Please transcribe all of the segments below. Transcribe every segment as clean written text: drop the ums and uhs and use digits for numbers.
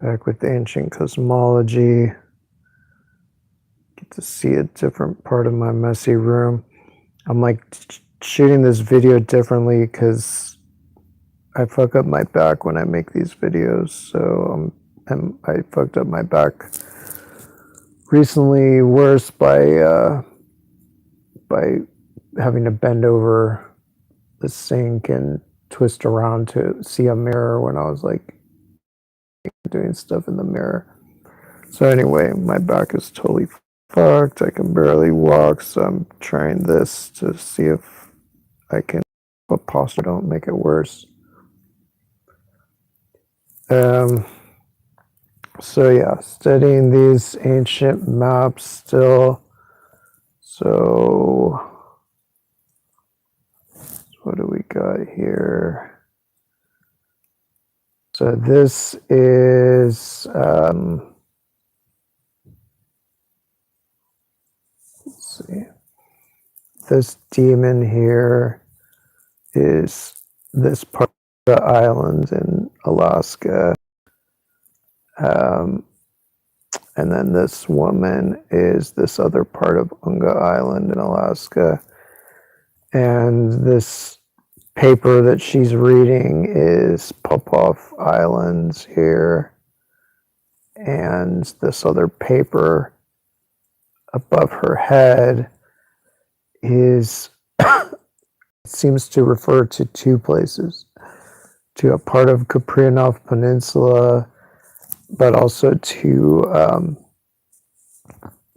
Back with ancient cosmology. Get to see a different part of my messy room. I'm like shooting this video differently because I fuck up my back when I make these videos. So I fucked up my back recently worse by having to bend over the sink and twist around to see a mirror when I was like doing stuff in the mirror. So anyway, my back is totally fucked. I can barely walk, so I'm trying this to see if I can put posture, don't make it worse. So yeah, studying these ancient maps still. So what do we got here? So this is let's see. This demon here is this part of the island in Alaska. And then this woman is this other part of Unga Island in Alaska. And this paper that she's reading is Popov Islands here. And this other paper above her head is seems to refer to two places, to a part of Kupreanof Peninsula, but also to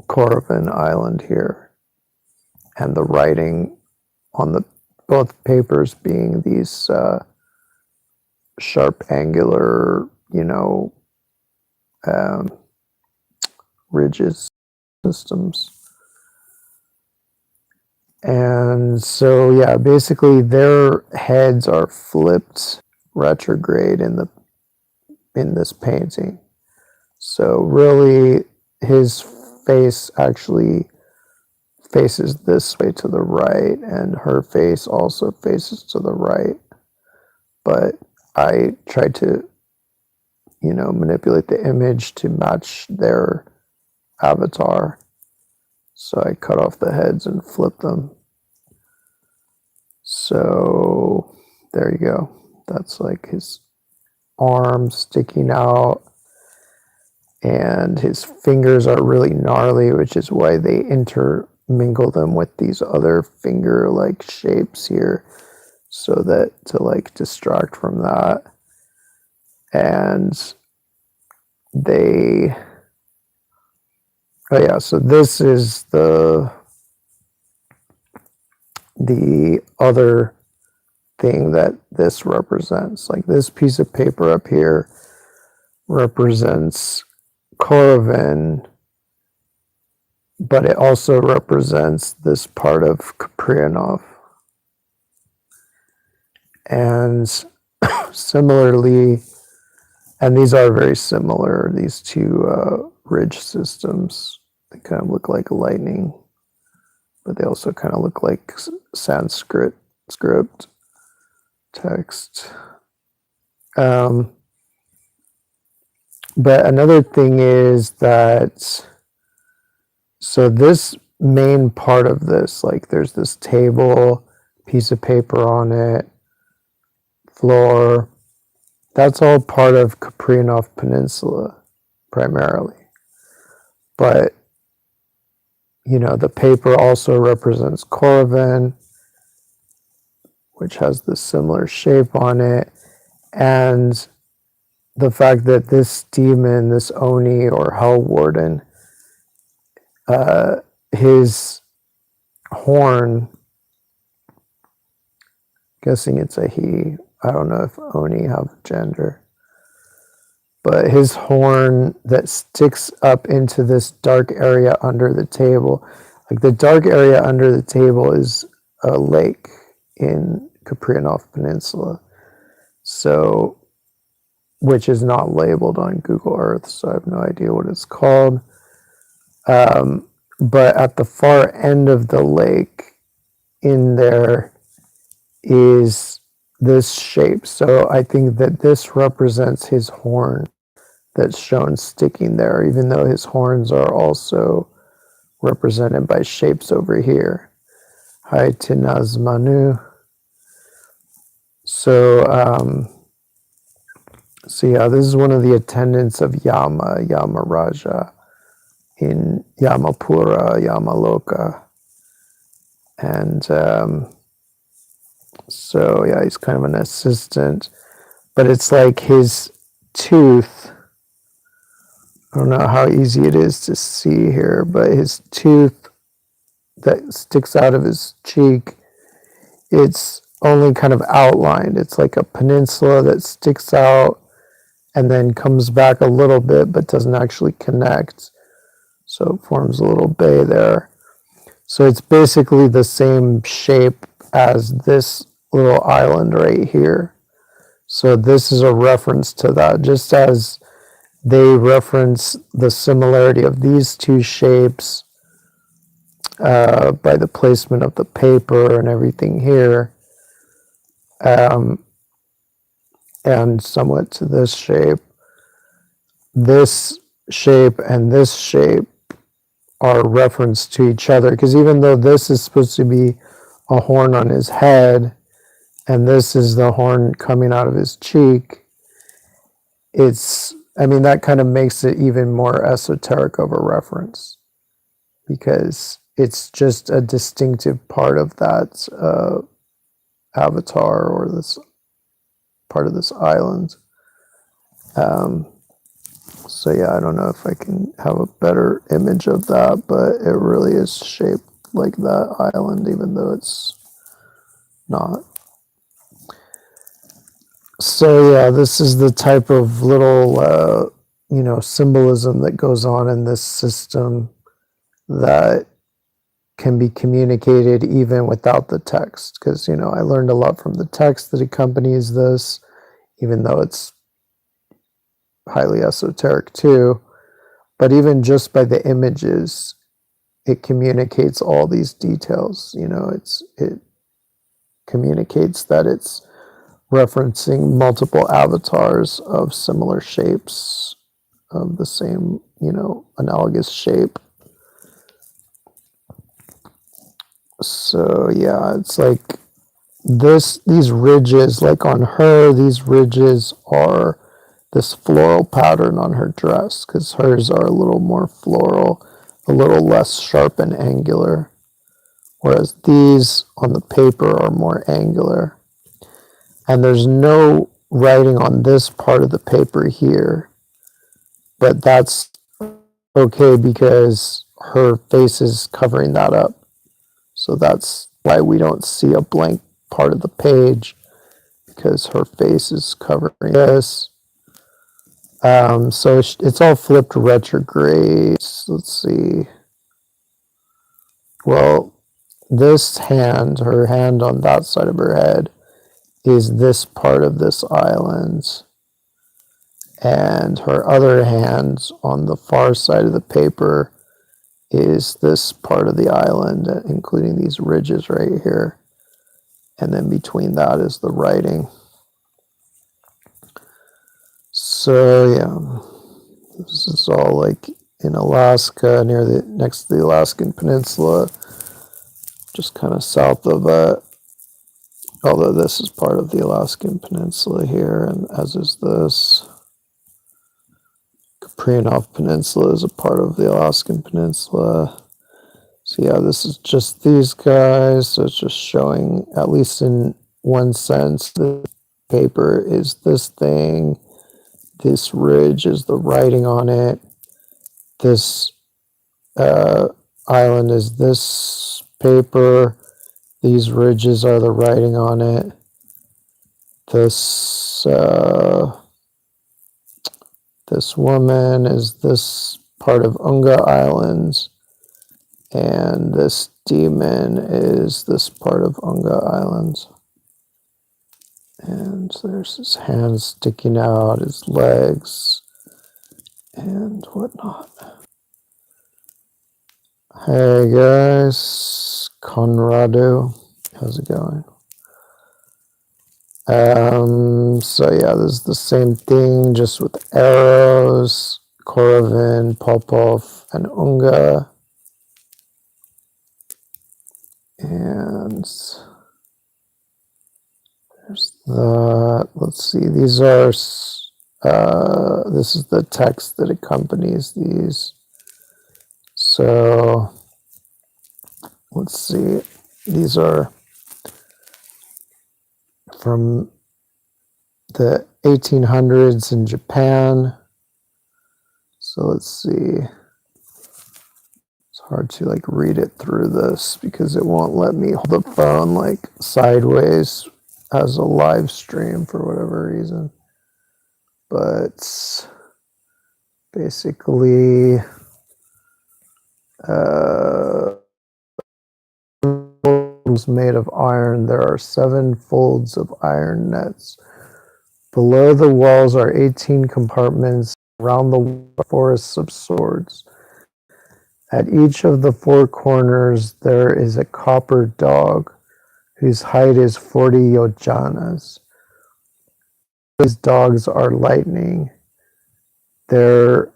Korovin Island here, and the writing on the both papers being these sharp, angular, ridges systems. And so, yeah, basically their heads are flipped retrograde in this painting. So really, his face actually faces this way to the right, and her face also faces to the right. But I tried to, manipulate the image to match their avatar. So I cut off the heads and flipped them. So there you go. That's like his arm sticking out, and his fingers are really gnarly, which is why they intermingle them with these other finger-like shapes here, so that to like distract from that. And so this is the other thing that this represents. Like this piece of paper up here represents Korovin, but it also represents this part of Kupreanof. And similarly, and these are very similar, these two ridge systems. They kind of look like lightning, but they also kind of look like Sanskrit script text. But another thing is that, so this main part of this, like there's this table, piece of paper on it, floor, that's all part of Kupreanof Peninsula primarily. But the paper also represents Korovin, which has this similar shape on it. And the fact that this demon, this Oni or Hell Warden, his horn, guessing it's a he, I don't know if Oni have gender, but his horn that sticks up into this dark area under the table. Like the dark area under the table is a lake in Kupreanof Peninsula. So, which is not labeled on Google Earth, so I have no idea what it's called. But at the far end of the lake in there is this shape. So I think that this represents his horn that's shown sticking there, even though his horns are also represented by shapes over here. Hai Tinazmanu. So yeah, this is one of the attendants of Yama Raja in Yamapura, Yamaloka. And so yeah, he's kind of an assistant. But it's like his tooth, I don't know how easy it is to see here, but his tooth that sticks out of his cheek, it's only kind of outlined. It's like a peninsula that sticks out and then comes back a little bit but doesn't actually connect. So it forms a little bay there. So it's basically the same shape as this little island right here. So this is a reference to that, just as they reference the similarity of these two shapes by the placement of the paper and everything here, and somewhat to this shape. This shape and this shape are referenced to each other, because even though this is supposed to be a horn on his head and this is the horn coming out of his cheek, that kind of makes it even more esoteric of a reference, because it's just a distinctive part of that avatar, or this part of this island. So yeah, I don't know if I can have a better image of that, but it really is shaped like that island, even though it's not. So yeah, this is the type of little symbolism that goes on in this system that can be communicated even without the text, because I learned a lot from the text that accompanies this, even though it's highly esoteric too. But even just by the images, it communicates all these details. It communicates that it's referencing multiple avatars of similar shapes, of the same analogous shape. So yeah, it's like these ridges, like on her, these ridges are this floral pattern on her dress, because hers are a little more floral, a little less sharp and angular, whereas these on the paper are more angular. And there's no writing on this part of the paper here, but that's okay because her face is covering that up. So that's why we don't see a blank part of the page, because her face is covering this. So it's all flipped retrograde. Let's see. Well, this hand, her hand on that side of her head, is this part of this island. And her other hand on the far side of the paper is this part of the island, including these ridges right here. And then between that is the writing. So yeah, this is all like in Alaska, next to the Alaskan Peninsula, just kind of south of it. Although this is part of the Alaskan Peninsula here, and as is this. Kupreanof Peninsula is a part of the Alaskan Peninsula. So yeah, this is just these guys. So it's just showing, at least in one sense, the paper is this thing. This ridge is the writing on it. This island is this paper. These ridges are the writing on it. This woman is this part of Unga Islands, and this demon is this part of Unga Islands. And there's his hands sticking out, his legs, and whatnot. Hey guys, Conrado, how's it going? So yeah, this is the same thing, just with arrows, Korovin, Popov, and Unga. And there's that. Let's see, these are, this is the text that accompanies these. So let's see, these are from the 1800s in Japan. So let's see. It's hard to like read it through this because it won't let me hold the phone like sideways as a live stream for whatever reason. But basically, made of iron, there are 7 folds of iron nets. Below the walls are 18 compartments. Around the forests of swords. At each of the 4 corners there is a copper dog, whose height is 40 yojanas. These dogs are lightning. Their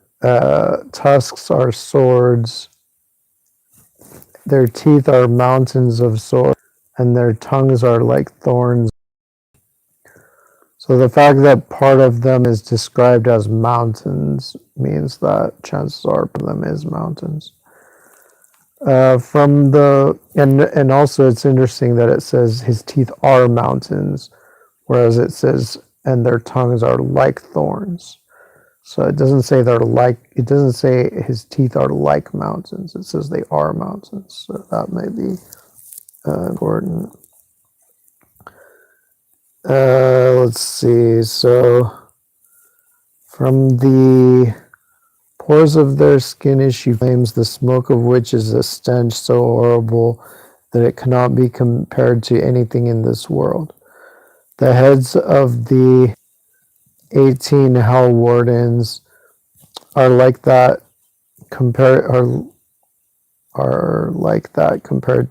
tusks are swords. Their teeth are mountains of swords, and their tongues are like thorns. So the fact that part of them is described as mountains means that chances are part of them is mountains. From the and also it's interesting that it says his teeth are mountains, whereas it says and their tongues are like thorns. So it doesn't say they're like. It doesn't say his teeth are like mountains. It says they are mountains. So that may be important. Let's see. So from the pores of their skin issue flames, the smoke of which is a stench so horrible that it cannot be compared to anything in this world. The heads of the 18 hell wardens are like that compared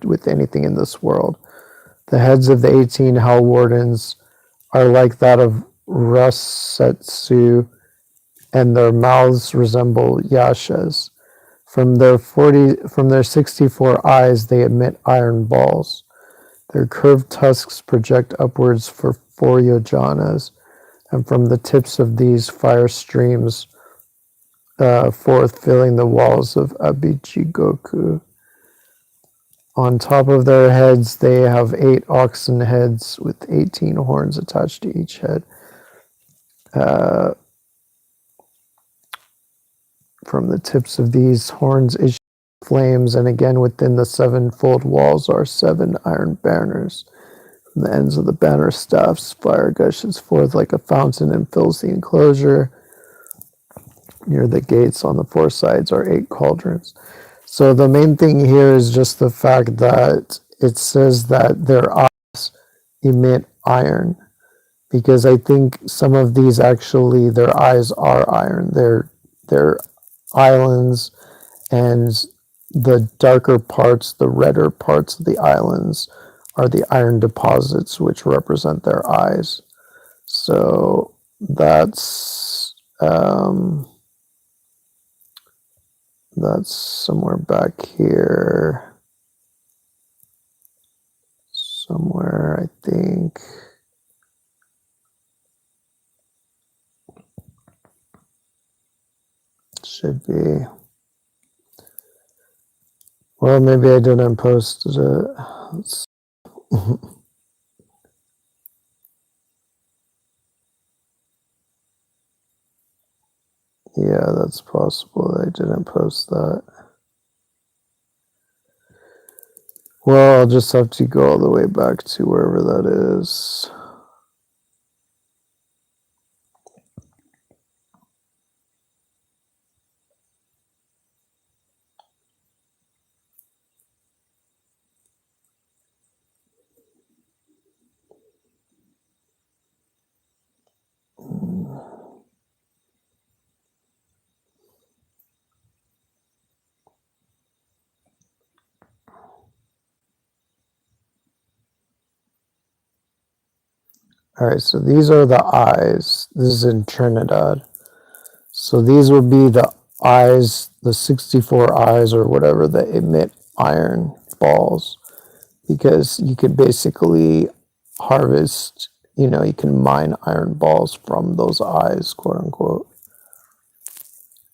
with anything in this world. The heads of the 18 hell wardens are like that of Rasetsu, and their mouths resemble yashas. From their 64 eyes, they emit iron balls. Their curved tusks project upwards for 4 yojanas, and from the tips of these fire streams forth, filling the walls of Abichigoku. On top of their heads, they have 8 oxen heads with 18 horns attached to each head. From the tips of these horns issue flames, and again within the 7-fold walls are 7 iron banners. From the ends of the banner staffs, fire gushes forth like a fountain and fills the enclosure. Near the gates on the 4 sides are 8 cauldrons. So the main thing here is just the fact that it says that their eyes emit iron, because I think some of these actually their eyes are iron. They're islands, and the darker parts, the redder parts of the islands are the iron deposits which represent their eyes. So that's somewhere back here. Somewhere, I think. Should be. Well, maybe I didn't post it. Yeah, that's possible. I didn't post that. Well, I'll just have to go all the way back to wherever that is. All right, so these are the eyes. This is in Trinidad. So these would be the eyes, the 64 eyes or whatever that emit iron balls, because you could basically harvest, you can mine iron balls from those eyes, quote unquote.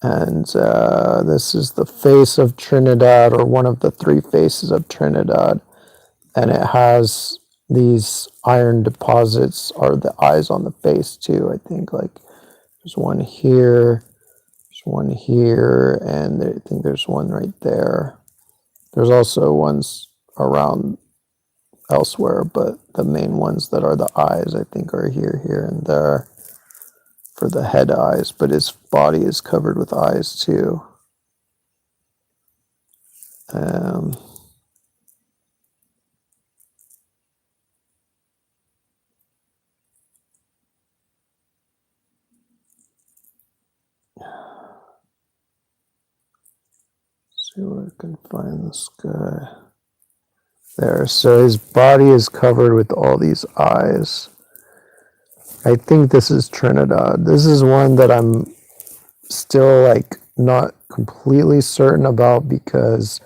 And this is the face of Trinidad, or one of the three faces of Trinidad. And it has these iron deposits, or the eyes on the face too, I think. Like there's one here, there's one here, and I think there's one right there. There's also ones around elsewhere, but the main ones that are the eyes, I think, are here, here, and there for the head eyes, but his body is covered with eyes too. See where I can find this guy. There, so his body is covered with all these eyes. I think this is Trinidad. This is one that I'm still like not completely certain about, because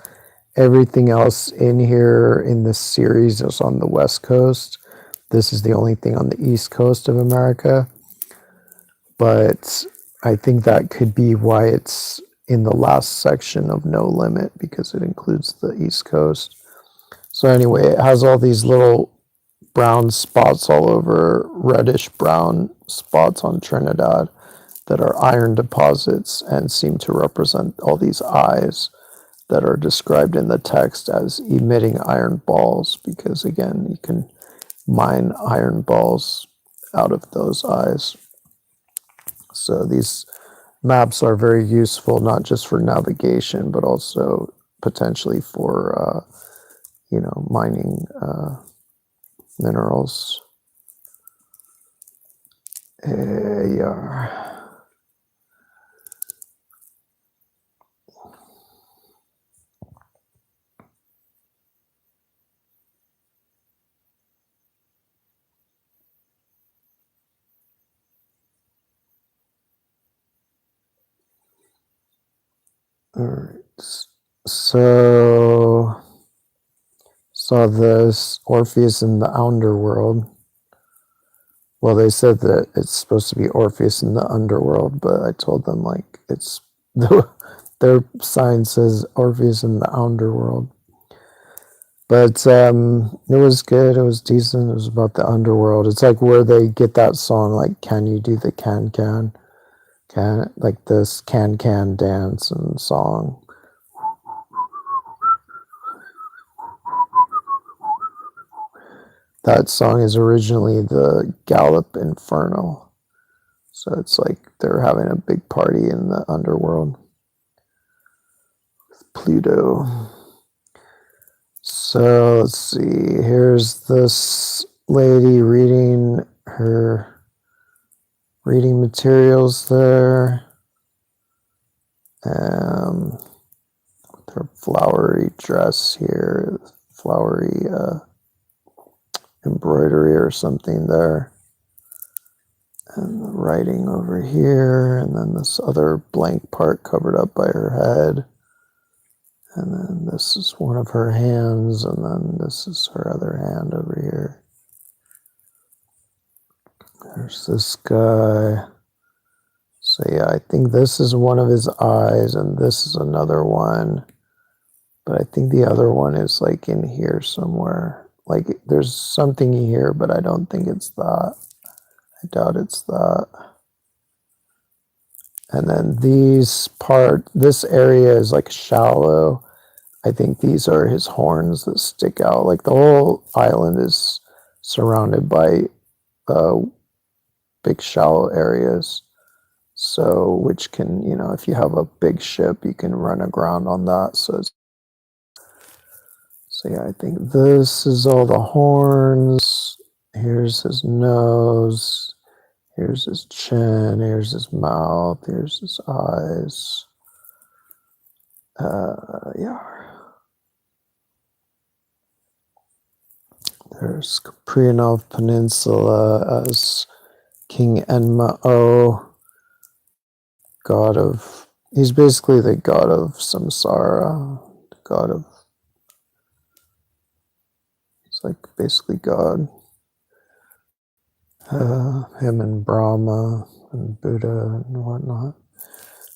everything else in here in this series is on the West Coast. This is the only thing on the East Coast of America. But I think that could be why it's in the last section of No Limit, because it includes the East Coast. So anyway, it has all these little brown spots all over, reddish brown spots on Trinidad that are iron deposits and seem to represent all these eyes that are described in the text as emitting iron balls, because again, you can mine iron balls out of those eyes. So these maps are very useful, not just for navigation, but also potentially for, mining minerals. Yeah. All right. So saw this Orpheus in the underworld. Well, they said that it's supposed to be Orpheus in the underworld, but I told them like it's their sign says Orpheus in the underworld. But it was good. It was decent. It was about the underworld. It's like where they get that song, like "Can you do the can like this can dance and song." That song is originally the Gallup Infernal. So it's like they're having a big party in the underworld with Pluto. So let's see. Here's this lady reading her reading materials there. With her flowery dress here, flowery embroidery or something there. And the writing over here, and then this other blank part covered up by her head. And then this is one of her hands, and then this is her other hand over here. There's this guy. So yeah, I think this is one of his eyes, and this is another one. But I think the other one is like in here somewhere. Like there's something here, but I don't think it's that. I doubt it's that. And then this area is like shallow. I think these are his horns that stick out. Like the whole island is surrounded by big shallow areas. So, which can, if you have a big ship, you can run aground on that. So yeah, I think this is all the horns. Here's his nose. Here's his chin. Here's his mouth. Here's his eyes. Yeah. There's Kuprianov Peninsula as King Enma-O, god of... He's basically the god of samsara, the god of... He's like basically God. Him and Brahma and Buddha and whatnot.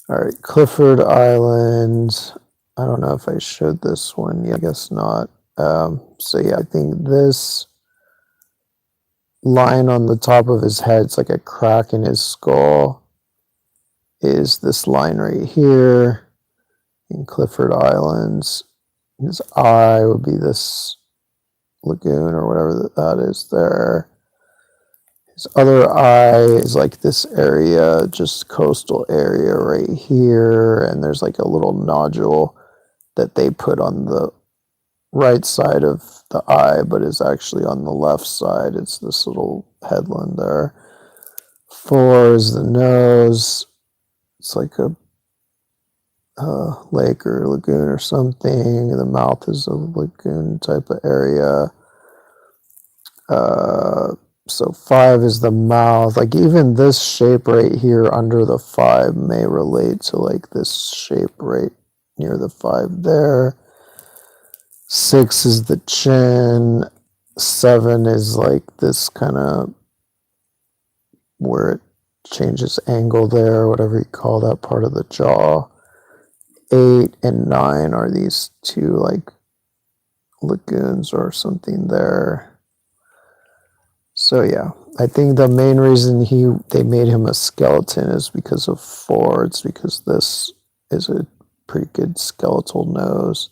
All right, Clifford Island. I don't know if I showed this one. Yeah, I guess not. So yeah, I think this line on the top of his head, it's like a crack in his skull, is this line right here in Clifford Islands. His eye would be this lagoon or whatever that is there. His other eye is like this area, just coastal area right here, and there's like a little nodule that they put on the right side of the eye, but is actually on the left side. It's this little headland there. 4 is the nose. It's like a lake or lagoon or something. The mouth is a lagoon type of area. So 5 is the mouth. Like even this shape right here under the 5 may relate to like this shape right near the 5 there. 6 is the chin. 7 is like this kind of where it changes angle there, whatever you call that part of the jaw. 8 and 9 are these two like lagoons or something there. So yeah, I think the main reason they made him a skeleton is because of 4. It's because this is a pretty good skeletal nose.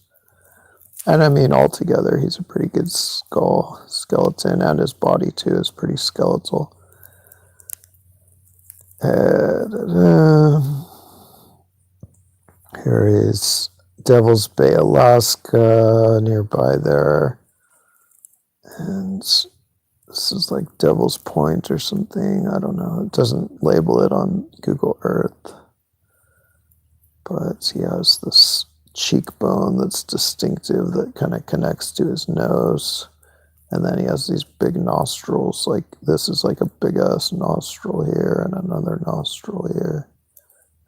And I mean, altogether, he's a pretty good skeleton, and his body too is pretty skeletal. Here is Devil's Bay, Alaska, nearby there. And this is like Devil's Point or something. I don't know. It doesn't label it on Google Earth. But he has this cheekbone that's distinctive that kind of connects to his nose. And then he has these big nostrils. Like this is like a big ass nostril here and another nostril here.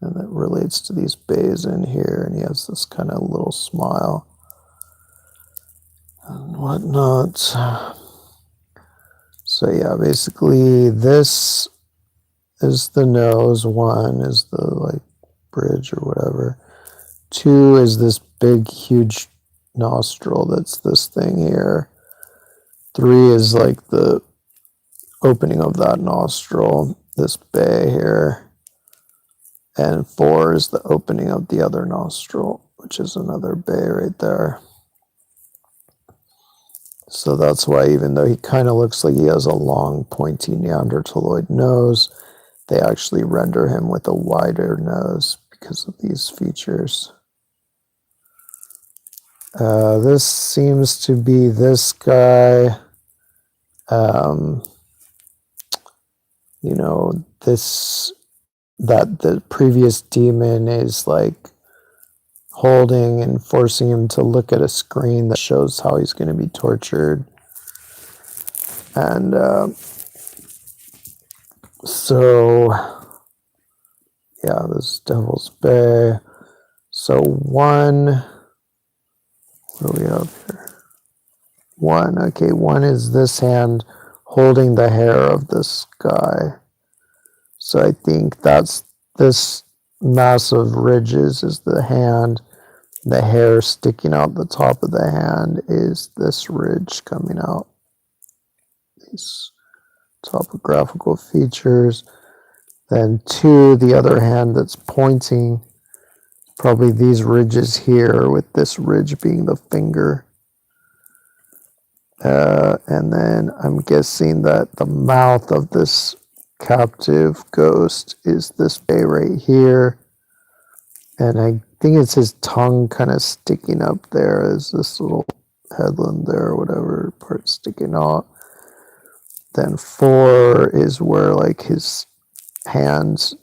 And it relates to these bays in here. And he has this kind of little smile and whatnot. So yeah, basically this is the nose. 1 is the like bridge or whatever. 2 is this big huge nostril that's this thing here. 3 is like the opening of that nostril, this bay here. And 4 is the opening of the other nostril, which is another bay right there. So that's why, even though he kind of looks like he has a long, pointy Neanderthaloid nose, they actually render him with a wider nose because of these features. This seems to be this guy. You know, that the previous demon is like holding and forcing him to look at a screen that shows how he's going to be tortured. And so, yeah, this is Devil's Bay. So 1, what do we have here? 1, okay, 1 is this hand holding the hair of this guy. So I think that's this massive ridges is the hand. The hair sticking out the top of the hand is this ridge coming out. These topographical features. Then 2, the other hand that's pointing, probably these ridges here, with this ridge being the finger. And then I'm guessing that the mouth of this captive ghost is this bay right here. And I think it's his tongue kind of sticking up there as this little headland there, or whatever part sticking out. Then 4 is where like his hands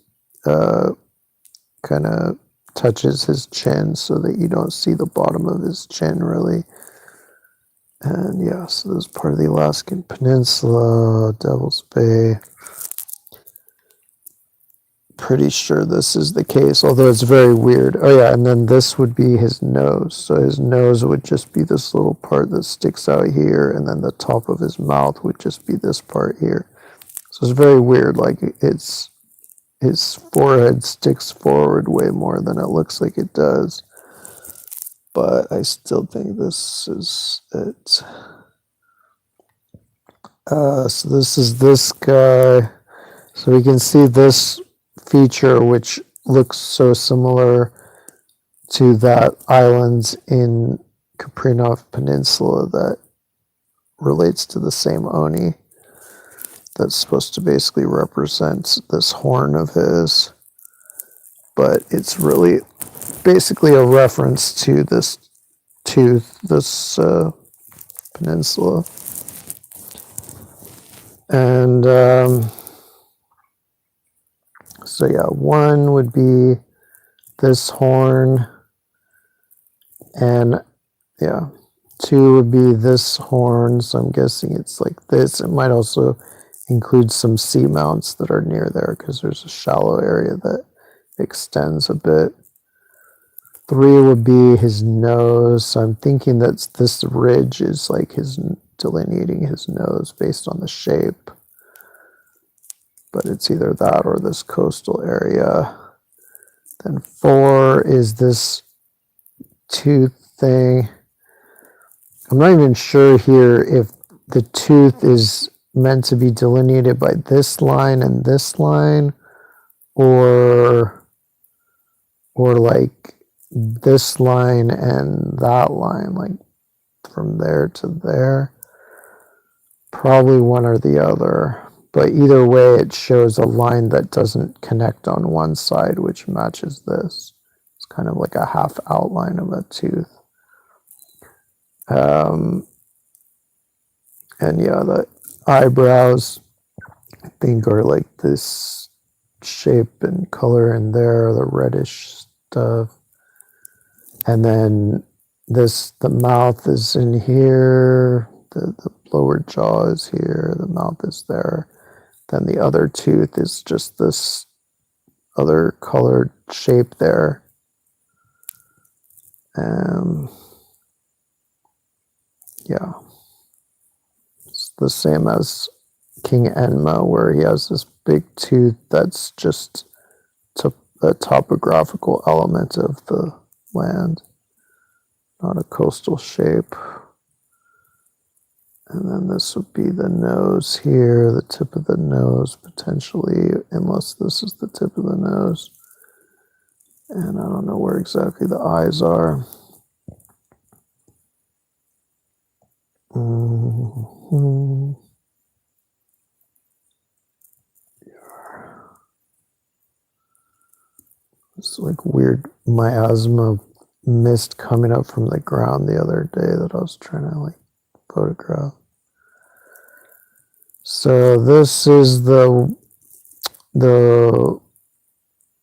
kind of touches his chin so that you don't see the bottom of his chin really. And yeah, so this is part of the Alaskan Peninsula, Devil's Bay. Pretty sure this is the case, although it's very weird. Oh yeah, and then this would be his nose. So his nose would just be this little part that sticks out here, and then the top of his mouth would just be this part here. So it's very weird. Like it's his forehead sticks forward way more than it looks like it does. But I still think this is it. So this is this guy. So we can see this feature, which looks so similar to that island in Kaprinov Peninsula that relates to the same Oni. That's supposed to basically represent this horn of his. But it's really basically a reference to this tooth, this peninsula. And so yeah, one would be this horn, and yeah, two would be this horn. So I'm guessing it's like this. It might also include some seamounts that are near there because there's a shallow area that extends a bit. Three would be his nose. So I'm thinking that this ridge is like his delineating his nose based on the shape. But it's either that or this coastal area. Then four is this tooth thing. I'm not even sure here if the tooth is meant to be delineated by this line and this line, or like this line and that line, like from there to there. Probably one or the other. But either way, it shows a line that doesn't connect on one side, which matches this. It's kind of like a half outline of a tooth. And yeah, the eyebrows, I think, are like this shape and color in there, the reddish stuff. And then the mouth is in here, the lower jaw is here, the mouth is there. Then the other tooth is just this other colored shape there. Yeah. It's the same as King Enma, where he has this big tooth that's just a topographical element of the land, not a coastal shape. And then this would be the nose here, the tip of the nose, potentially, unless this is the tip of the nose. And I don't know where exactly the eyes are. It's like weird miasma mist coming up from the ground the other day that I was trying to like photograph. So this is the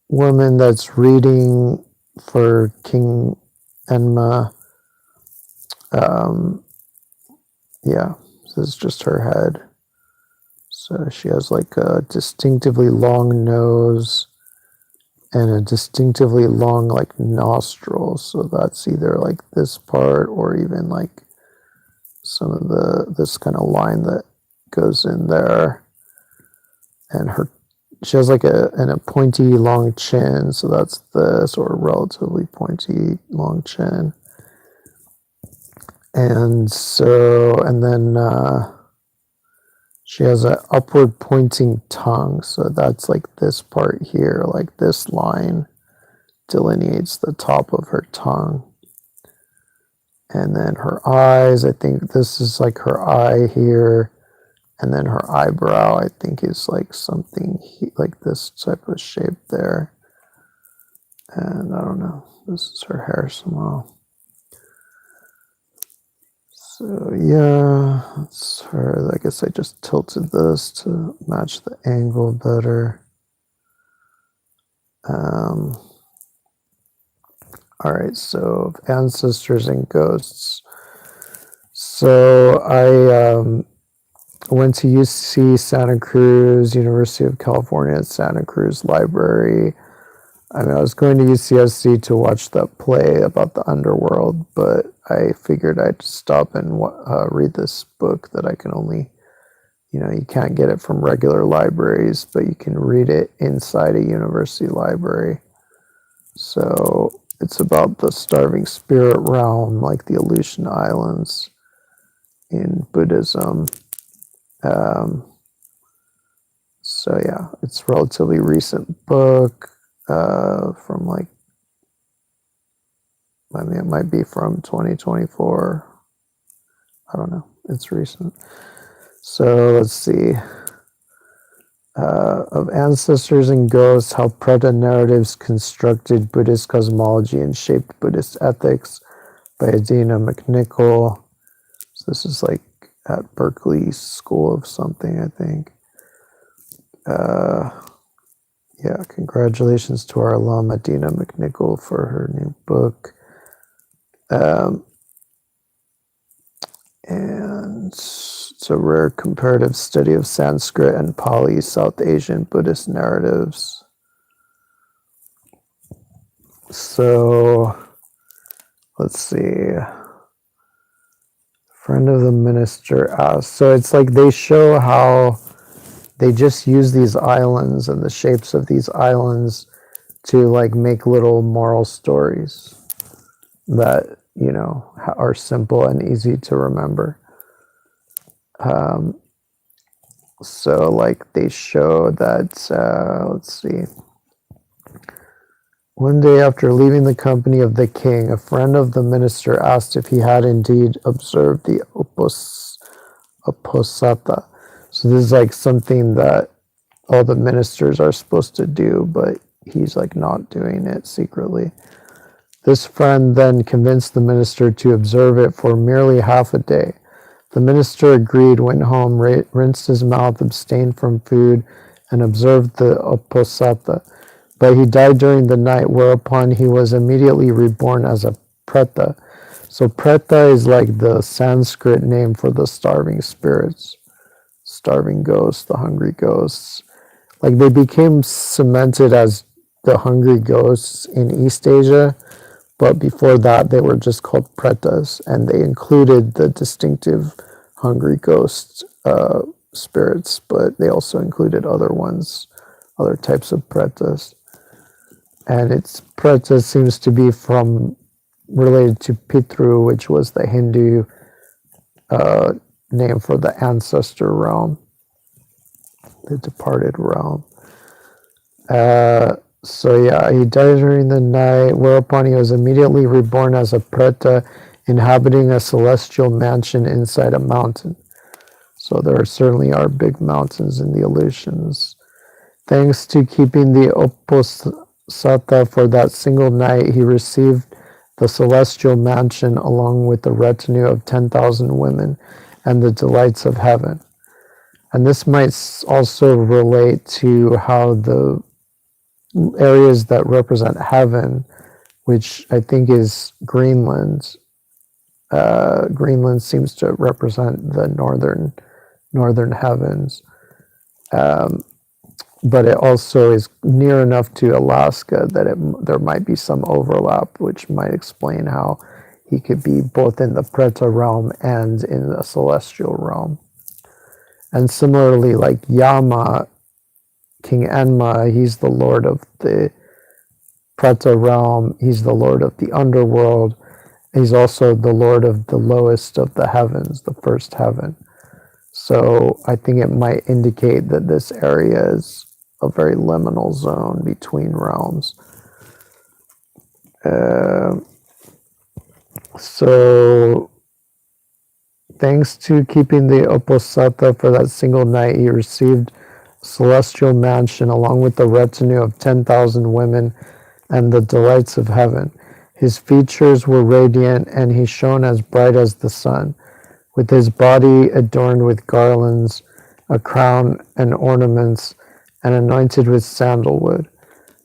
woman that's reading for King Enma. Yeah, this is just her head. So she has like a distinctively long nose and a distinctively long like nostril. So that's either like this part or even like some of this kind of line that goes in there. And she has like a pointy long chin. So that's this, or a relatively pointy long chin. And then she has an upward pointing tongue. So that's like this part here, like this line delineates the top of her tongue. And then her eyes, I think this is like her eye here. And then her eyebrow, I think, is like something like this type of shape there. And I don't know, this is her hair somehow. So yeah, that's her. I guess I just tilted this to match the angle better. All right, so ancestors and ghosts. So So I went to UC Santa Cruz, University of California at Santa Cruz Library. I mean, I was going to UCSC to watch that play about the underworld, but I figured I'd stop and read this book that I can only, you can't get it from regular libraries, but you can read it inside a university library. So it's about the starving spirit realm, like the Aleutian Islands in Buddhism. So yeah, it's a relatively recent book from like, I mean, it might be from 2024. I don't know. It's recent. So let's see. Of ancestors and ghosts, how Preta narratives constructed Buddhist cosmology and shaped Buddhist ethics by Adina McNichol. So this is like at Berkeley School of something, I think. Yeah, congratulations to our alum Adina McNichol for her new book. And it's a rare comparative study of Sanskrit and Pali South Asian Buddhist narratives. So let's see. Friend of the minister asked. So it's like they show how they just use these islands and the shapes of these islands to like make little moral stories that, are simple and easy to remember. So like they show that, let's see. One day after leaving the company of the king, a friend of the minister asked if he had indeed observed the Uposatha. So this is like something that all the ministers are supposed to do, but he's like not doing it secretly. This friend then convinced the minister to observe it for merely half a day. The minister agreed, went home, rinsed his mouth, abstained from food, and observed the Uposatha. But he died during the night, whereupon he was immediately reborn as a Preta. So Preta is like the Sanskrit name for the starving spirits, starving ghosts, the hungry ghosts. Like they became cemented as the hungry ghosts in East Asia, but before that they were just called Pretas, and they included the distinctive hungry ghost spirits, but they also included other ones, other types of Pretas. And its Preta seems to be related to Pitru, which was the Hindu name for the ancestor realm, the departed realm. So yeah, he died during the night, whereupon he was immediately reborn as a Preta, inhabiting a celestial mansion inside a mountain. So there certainly are big mountains in the Aleutians. Thanks to keeping the Uposatha for that single night, he received the celestial mansion along with the retinue of 10,000 women and the delights of heaven. And this might also relate to how the areas that represent heaven, which I think is Greenland. Greenland seems to represent the northern heavens, but it also is near enough to Alaska that there might be some overlap, which might explain how he could be both in the Preta realm and in the celestial realm. And similarly, like Yama, King Enma, he's the lord of the Preta realm. He's the lord of the underworld. He's also the lord of the lowest of the heavens, the first heaven. So I think it might indicate that this area is a very liminal zone between realms. So thanks to keeping the Uposatha for that single night, he received celestial mansion along with the retinue of 10,000 women and the delights of heaven. His features were radiant, and he shone as bright as the sun, with his body adorned with garlands, a crown and ornaments, and anointed with sandalwood.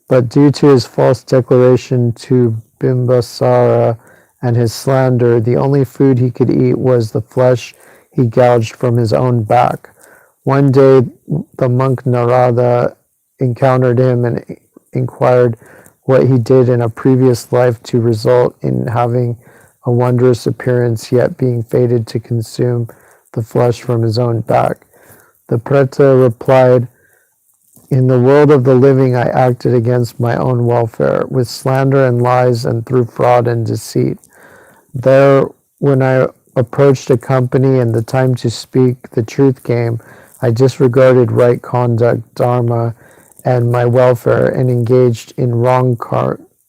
But due to his false declaration to Bimbasara and his slander, the only food he could eat was the flesh he gouged from his own back. One day, the monk Narada encountered him and inquired what he did in a previous life to result in having a wondrous appearance, yet being fated to consume the flesh from his own back. The preta replied, "In the world of the living I acted against my own welfare, with slander and lies and through fraud and deceit. There, when I approached a company and the time to speak the truth came, I disregarded right conduct, dharma, and my welfare, and engaged in wrong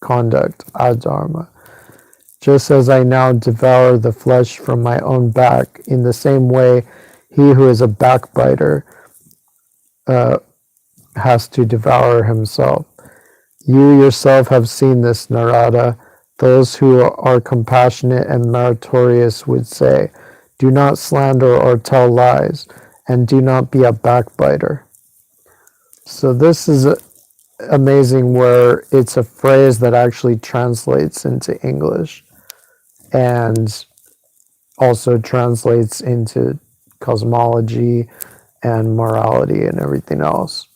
conduct, adharma. Just as I now devour the flesh from my own back, in the same way, he who is a backbiter has to devour himself. You yourself have seen this, Narada. Those who are compassionate and meritorious would say, do not slander or tell lies, and do not be a backbiter." So this is amazing, where it's a phrase that actually translates into English and also translates into cosmology and morality and everything else.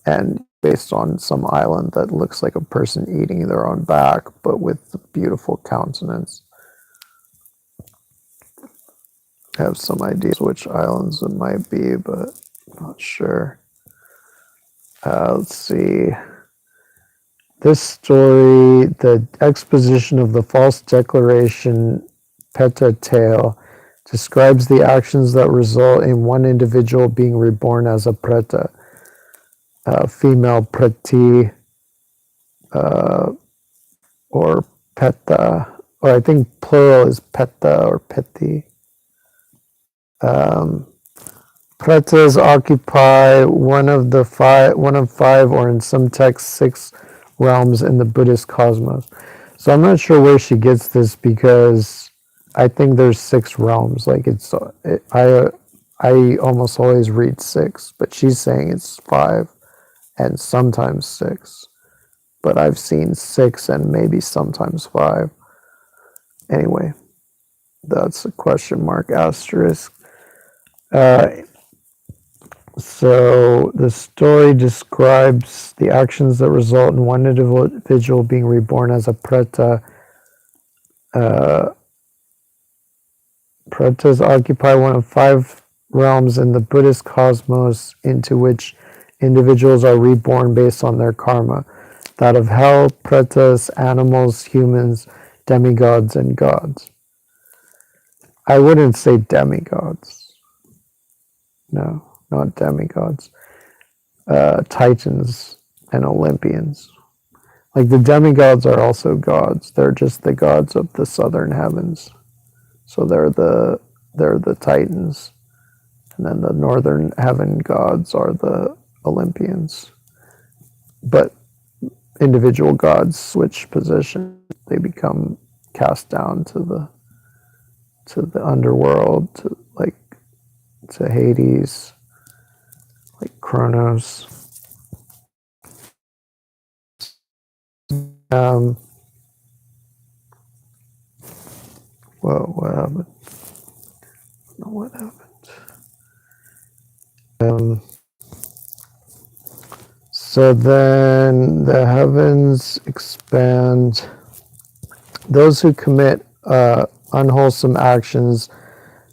And based on some island that looks like a person eating their own back, but with a beautiful countenance. I have some ideas which islands it might be, but I'm not sure. Let's see. This story, the exposition of the false declaration Peta tale, describes the actions that result in one individual being reborn as a preta, female preti, or peta, or I think plural is peta or peti. Pretas occupy one of five, or in some texts, 6 realms in the Buddhist cosmos. So I'm not sure where she gets this, because I think there's 6 realms. Like I almost always read 6, but she's saying it's 5 and sometimes 6. But I've seen 6 and maybe sometimes 5. Anyway, that's a question mark asterisk. So the story describes the actions that result in one individual being reborn as a preta. Pretas occupy one of 5 realms in the Buddhist cosmos, into which individuals are reborn based on their karma. That of hell, pretas, animals, humans, demigods, and gods. I wouldn't say demigods. No, not demigods. Titans and Olympians. Like, the demigods are also gods. They're just the gods of the southern heavens. So they're the Titans. And then the northern heaven gods are the Olympians. But individual gods switch position. They become cast down to the underworld, to Hades, like Kronos. What happened? I don't know what happened. So then the heavens expand. Those who commit unwholesome actions,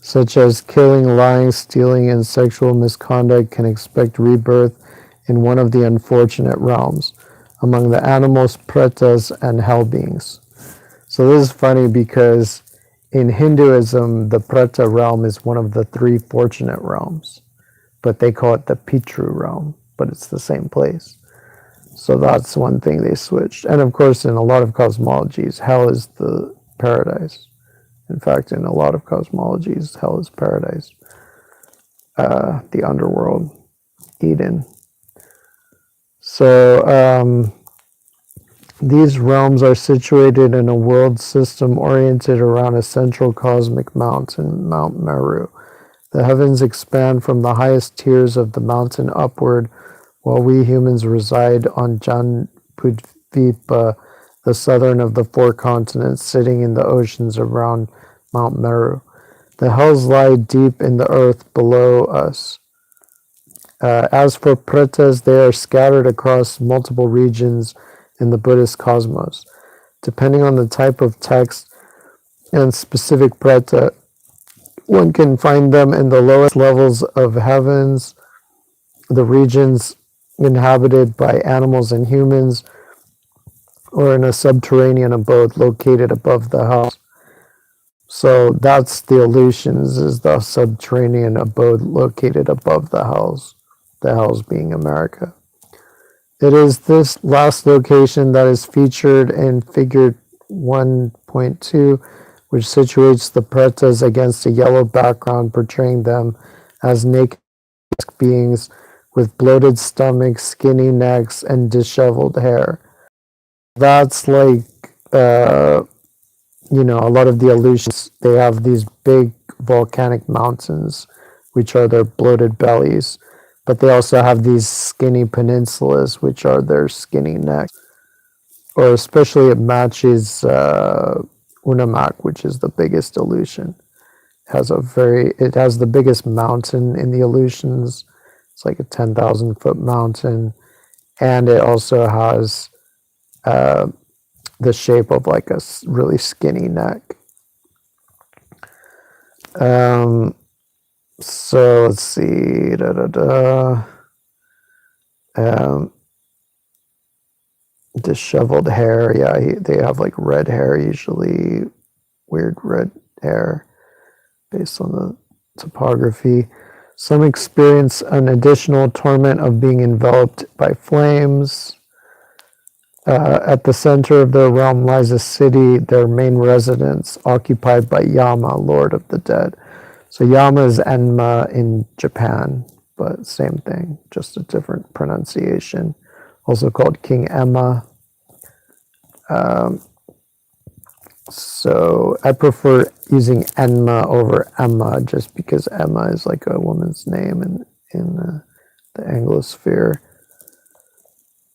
such as killing, lying, stealing, and sexual misconduct, can expect rebirth in one of the unfortunate realms, among the animals, pretas, and hell beings. So this is funny, because in Hinduism, the preta realm is one of the 3 fortunate realms, but they call it the Pitru realm, but it's the same place. So that's one thing they switched. And of course, in a lot of cosmologies, hell is the paradise. In fact, in a lot of cosmologies, hell is paradise. The underworld, Eden. So these realms are situated in a world system oriented around a central cosmic mountain, Mount Meru. The heavens expand from the highest tiers of the mountain upward, while we humans reside on Janbudvipa, the southern of the four continents, sitting in the oceans around Mount Meru. The hells lie deep in the earth below us. As for pretas, they are scattered across multiple regions in the Buddhist cosmos. Depending on the type of text and specific preta, one can find them in the lowest levels of heavens, the regions inhabited by animals and humans, or in a subterranean abode located above the house. So that's the Aleutians, is the subterranean abode located above the hells being America. It is this last location that is featured in figure 1.2, which situates the pretas against a yellow background, portraying them as naked beings with bloated stomachs, skinny necks, and disheveled hair. That's like, a lot of the Aleutians, they have these big volcanic mountains, which are their bloated bellies, but they also have these skinny peninsulas, which are their skinny necks. Or especially it matches Unamak, which is the biggest Aleutian. It has the biggest mountain in the Aleutians. It's like a 10,000 foot mountain, and it also has the shape of like a really skinny neck. So let's see. Disheveled hair. Yeah, they have like red hair usually. Weird red hair based on the topography. Some experience an additional torment of being enveloped by flames. At the center of their realm lies a city, their main residence, occupied by Yama, Lord of the Dead. So Yama is Enma in Japan, but same thing, just a different pronunciation. Also called King Emma. So I prefer using Enma over Emma, just because Emma is like a woman's name in the Anglosphere.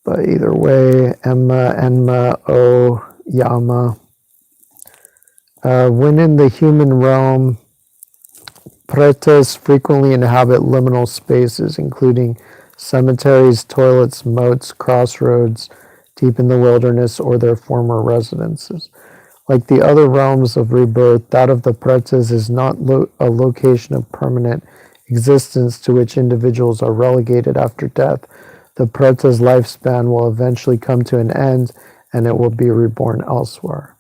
But either way, Emma, Enma, O, Yama. When in the human realm, pretas frequently inhabit liminal spaces, including cemeteries, toilets, moats, crossroads, deep in the wilderness, or their former residences. Like the other realms of rebirth, that of the pretas is not a location of permanent existence to which individuals are relegated after death. The preta's lifespan will eventually come to an end, and it will be reborn elsewhere.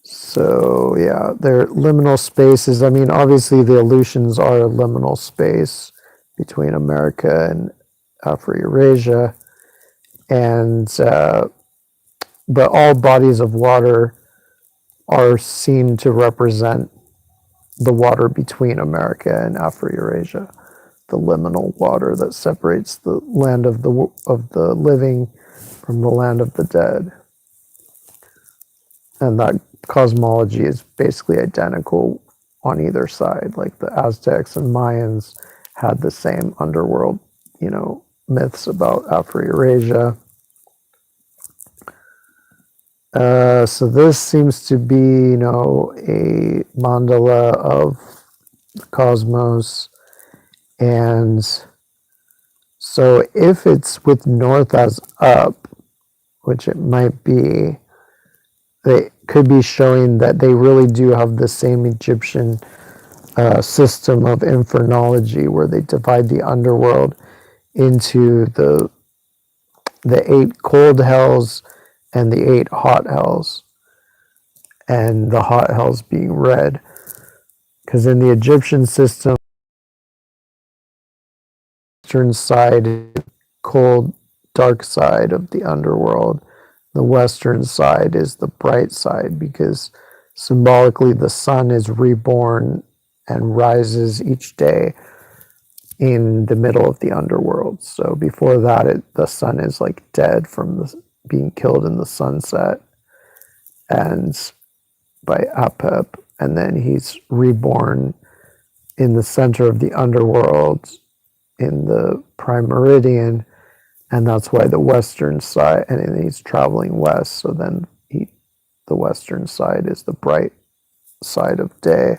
So yeah, they're liminal spaces. I mean, obviously the Aleutians are a liminal space between America and Afro-Eurasia, and but all bodies of water are seen to represent the water between America and Afro-Eurasia, the liminal water that separates the land of the living from the land of the dead. And that cosmology is basically identical on either side. Like the Aztecs and Mayans had the same underworld, myths about Afro-Eurasia. So this seems to be, a mandala of the cosmos. And so if it's with north as up, which it might be, it could be showing that they really do have the same Egyptian system of infernology, where they divide the underworld into the 8 cold hells and the 8 hot hells, and the hot hells being red, because in the Egyptian system, eastern side, cold, dark side of the underworld. The western side is the bright side, because symbolically the sun is reborn and rises each day in the middle of the underworld. So before that, the sun is like dead from being killed in the sunset and by Apep, and then he's reborn in the center of the underworld in the prime meridian, And that's why the western side, and he's traveling west, so then the western side is the bright side of day,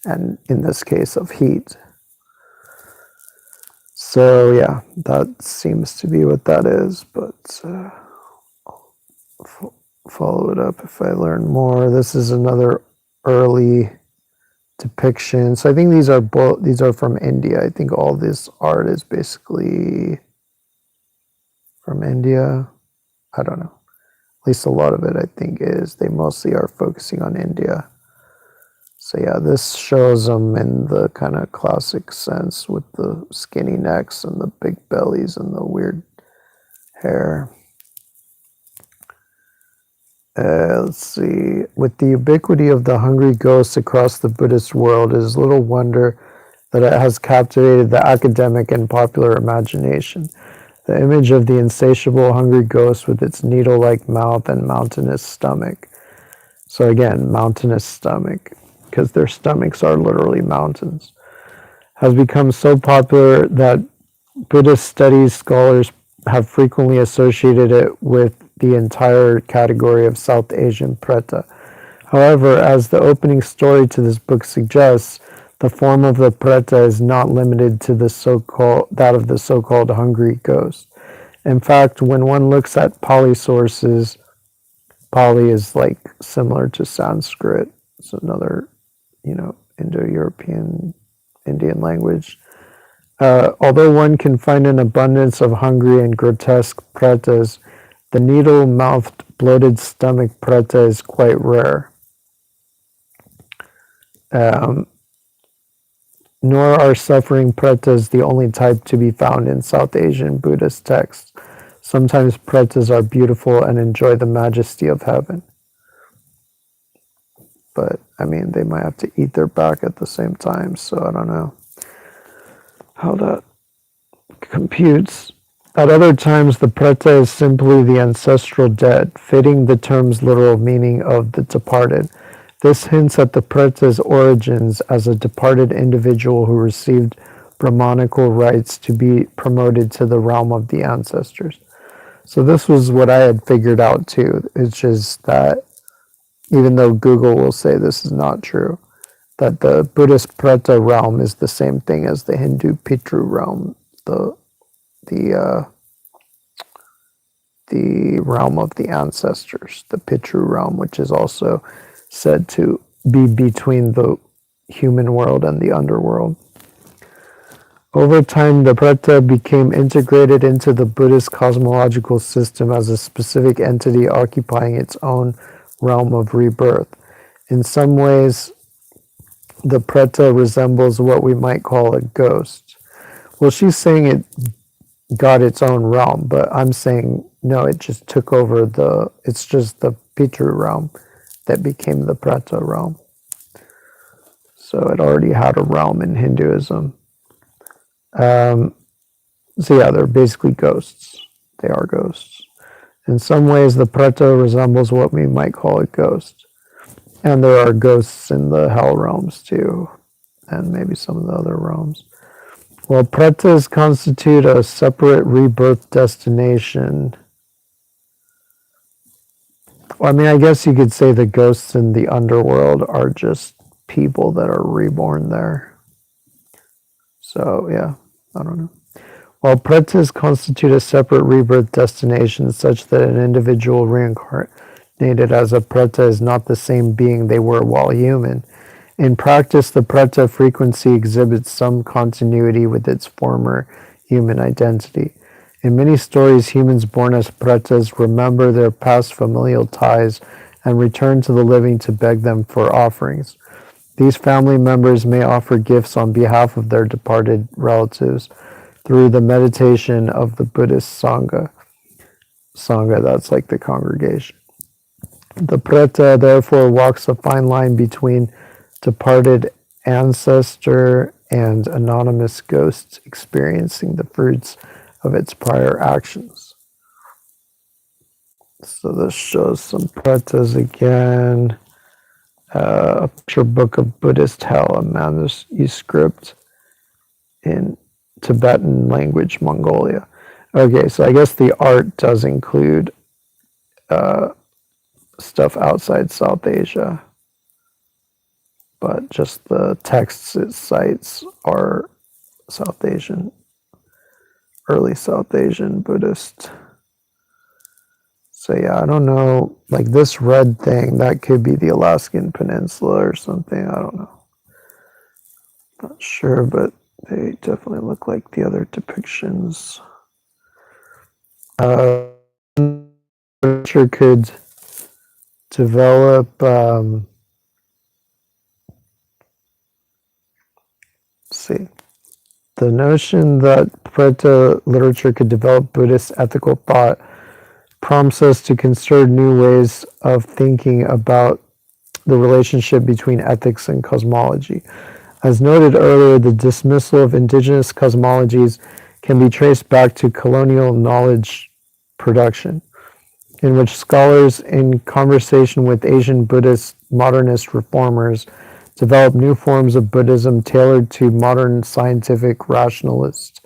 and in this case of heat. So yeah, that seems to be what that is, but follow it up if I learn more. This is another early depiction. So I think these are from India. I think all this art is basically from India. I don't know. At least a lot of it I think is. They mostly are focusing on India. So yeah, this shows them in the kind of classic sense with the skinny necks and the big bellies and the weird hair. Let's see. With the ubiquity of the hungry ghosts across the Buddhist world, it is little wonder that it has captivated the academic and popular imagination. The image of the insatiable hungry ghost with its needle-like mouth and mountainous stomach. So again, mountainous stomach, because their stomachs are literally mountains, has become so popular that Buddhist studies scholars have frequently associated it with the entire category of South Asian preta. However, as the opening story to this book suggests, the form of the preta is not limited to that of the so-called hungry ghost. In fact, when one looks at Pali sources, Pali is like similar to Sanskrit. It's another, Indo-European Indian language. Although one can find an abundance of hungry and grotesque pretas, the needle-mouthed, bloated stomach preta is quite rare. Nor are suffering pretas the only type to be found in South Asian Buddhist texts. Sometimes pretas are beautiful and enjoy the majesty of heaven. But, I mean, they might have to eat their back at the same time, so I don't know how that computes. At other times, the preta is simply the ancestral dead, fitting the term's literal meaning of the departed. This hints at the preta's origins as a departed individual who received Brahmanical rights to be promoted to the realm of the ancestors. So this was what I had figured out too. It's just that even though Google will say this is not true, that the Buddhist preta realm is the same thing as the Hindu Pitru realm, the realm of the ancestors, the Pitru realm, which is also said to be between the human world and the underworld. Over time, the preta became integrated into the Buddhist cosmological system as a specific entity occupying its own realm of rebirth. In some ways, the preta resembles what we might call a ghost. Well, she's saying it got its own realm, but I'm saying no, it just took over it's just the Pitru realm that became the preta realm. So it already had a realm in Hinduism. So yeah, they're basically ghosts. They are ghosts. In some ways, the preta resembles what we might call a ghost. And there are ghosts in the hell realms too, and maybe some of the other realms. Well, pretas constitute a separate rebirth destination. Well, I mean, I guess you could say the ghosts in the underworld are just people that are reborn there. So, yeah, I don't know. While pretas constitute a separate rebirth destination such that an individual reincarnated as a preta is not the same being they were while human, in practice, the preta frequency exhibits some continuity with its former human identity. In many stories, humans born as pretas remember their past familial ties and return to the living to beg them for offerings. These family members may offer gifts on behalf of their departed relatives through the meditation of the Buddhist Sangha. Sangha, that's like the congregation. The preta therefore walks a fine line between departed ancestor and anonymous ghosts experiencing the fruits of its prior actions. So this shows some pretas again. A picture book of Buddhist Hell, a manuscript in Tibetan language, Mongolia. Okay, so I guess the art does include stuff outside South Asia, but just the texts it cites are South Asian, early South Asian Buddhist. So yeah, I don't know, like this red thing, that could be the Alaskan Peninsula or something, I don't know. Not sure, but they definitely look like the other depictions. Literature could develop, let's see, the notion that Preta literature could develop Buddhist ethical thought prompts us to consider new ways of thinking about the relationship between ethics and cosmology. As noted earlier, the dismissal of indigenous cosmologies can be traced back to colonial knowledge production, in which scholars, in conversation with Asian Buddhist modernist reformers, developed new forms of Buddhism tailored to modern scientific rationalist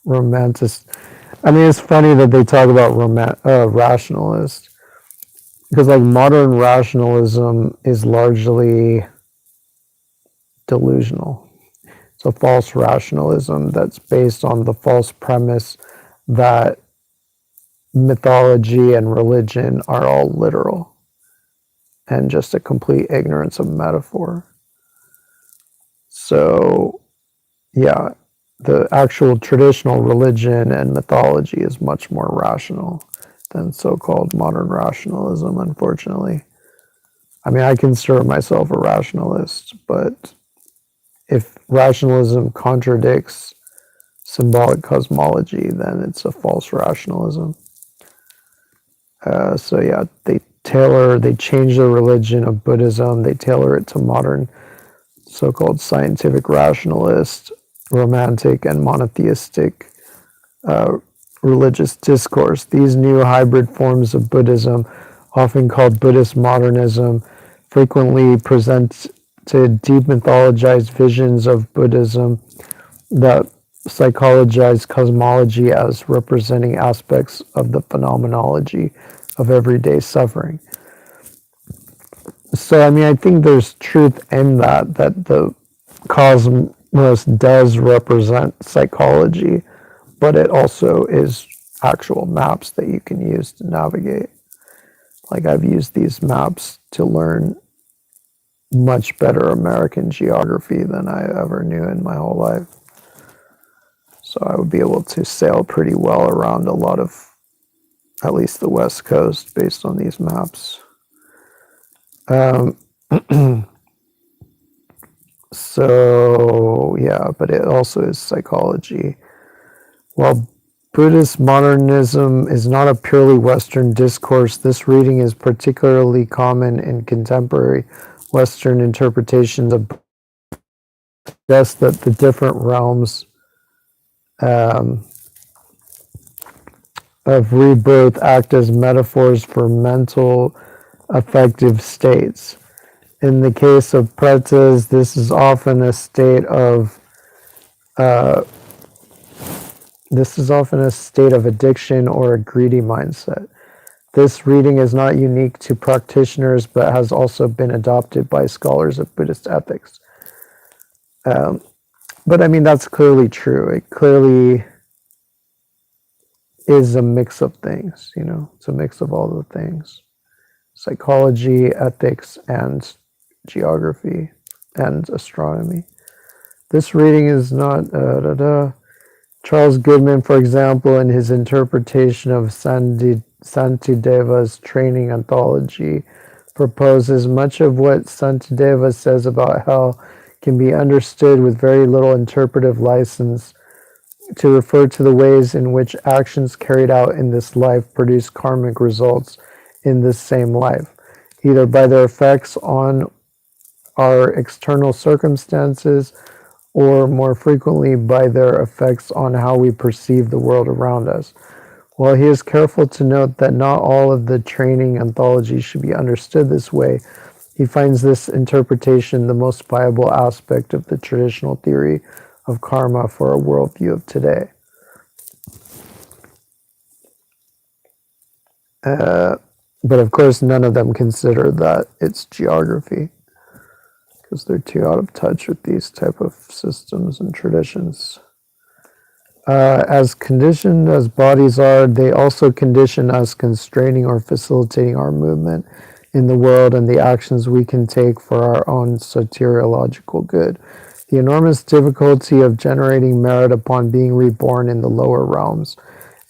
romanticist. I mean, it's funny that they talk about rationalist, because like modern rationalism is largely delusional. It's a false rationalism that's based on the false premise that mythology and religion are all literal and just a complete ignorance of metaphor. So, yeah, the actual traditional religion and mythology is much more rational than so-called modern rationalism, unfortunately. I mean, I consider myself a rationalist, but if rationalism contradicts symbolic cosmology, then it's a false rationalism. So yeah, they change the religion of Buddhism, they tailor it to modern so-called scientific rationalist, romantic, and monotheistic religious discourse. These new hybrid forms of Buddhism, often called Buddhist modernism, frequently present to deep mythologized visions of Buddhism that psychologize cosmology as representing aspects of the phenomenology of everyday suffering. So, I mean, I think there's truth in that the cosmos does represent psychology, but it also is actual maps that you can use to navigate. Like, I've used these maps to learn much better American geography than I ever knew in my whole life. So I would be able to sail pretty well around a lot of, at least the West Coast, based on these maps. So, yeah, but it also is psychology. While Buddhist modernism is not a purely Western discourse, this reading is particularly common in contemporary Western interpretations of Buddhism, that the different realms of rebirth act as metaphors for mental affective states. In the case of pretas, this is often a state of addiction or a greedy mindset. This reading is not unique to practitioners, but has also been adopted by scholars of Buddhist ethics. But I mean, that's clearly true. It clearly is a mix of things, you know, it's a mix of all the things: psychology, ethics, and geography and astronomy. This reading is not Charles Goodman, for example, in his interpretation of Santideva's training anthology, proposes much of what Santideva says about hell can be understood with very little interpretive license to refer to the ways in which actions carried out in this life produce karmic results in this same life, either by their effects on our external circumstances or more frequently by their effects on how we perceive the world around us. While he is careful to note that not all of the training anthologies should be understood this way, he finds this interpretation the most viable aspect of the traditional theory of karma for a worldview of today. But of course, none of them consider that it's geography because they're too out of touch with these type of systems and traditions. As conditioned as bodies are, they also condition us, constraining or facilitating our movement in the world and the actions we can take for our own soteriological good. The enormous difficulty of generating merit upon being reborn in the lower realms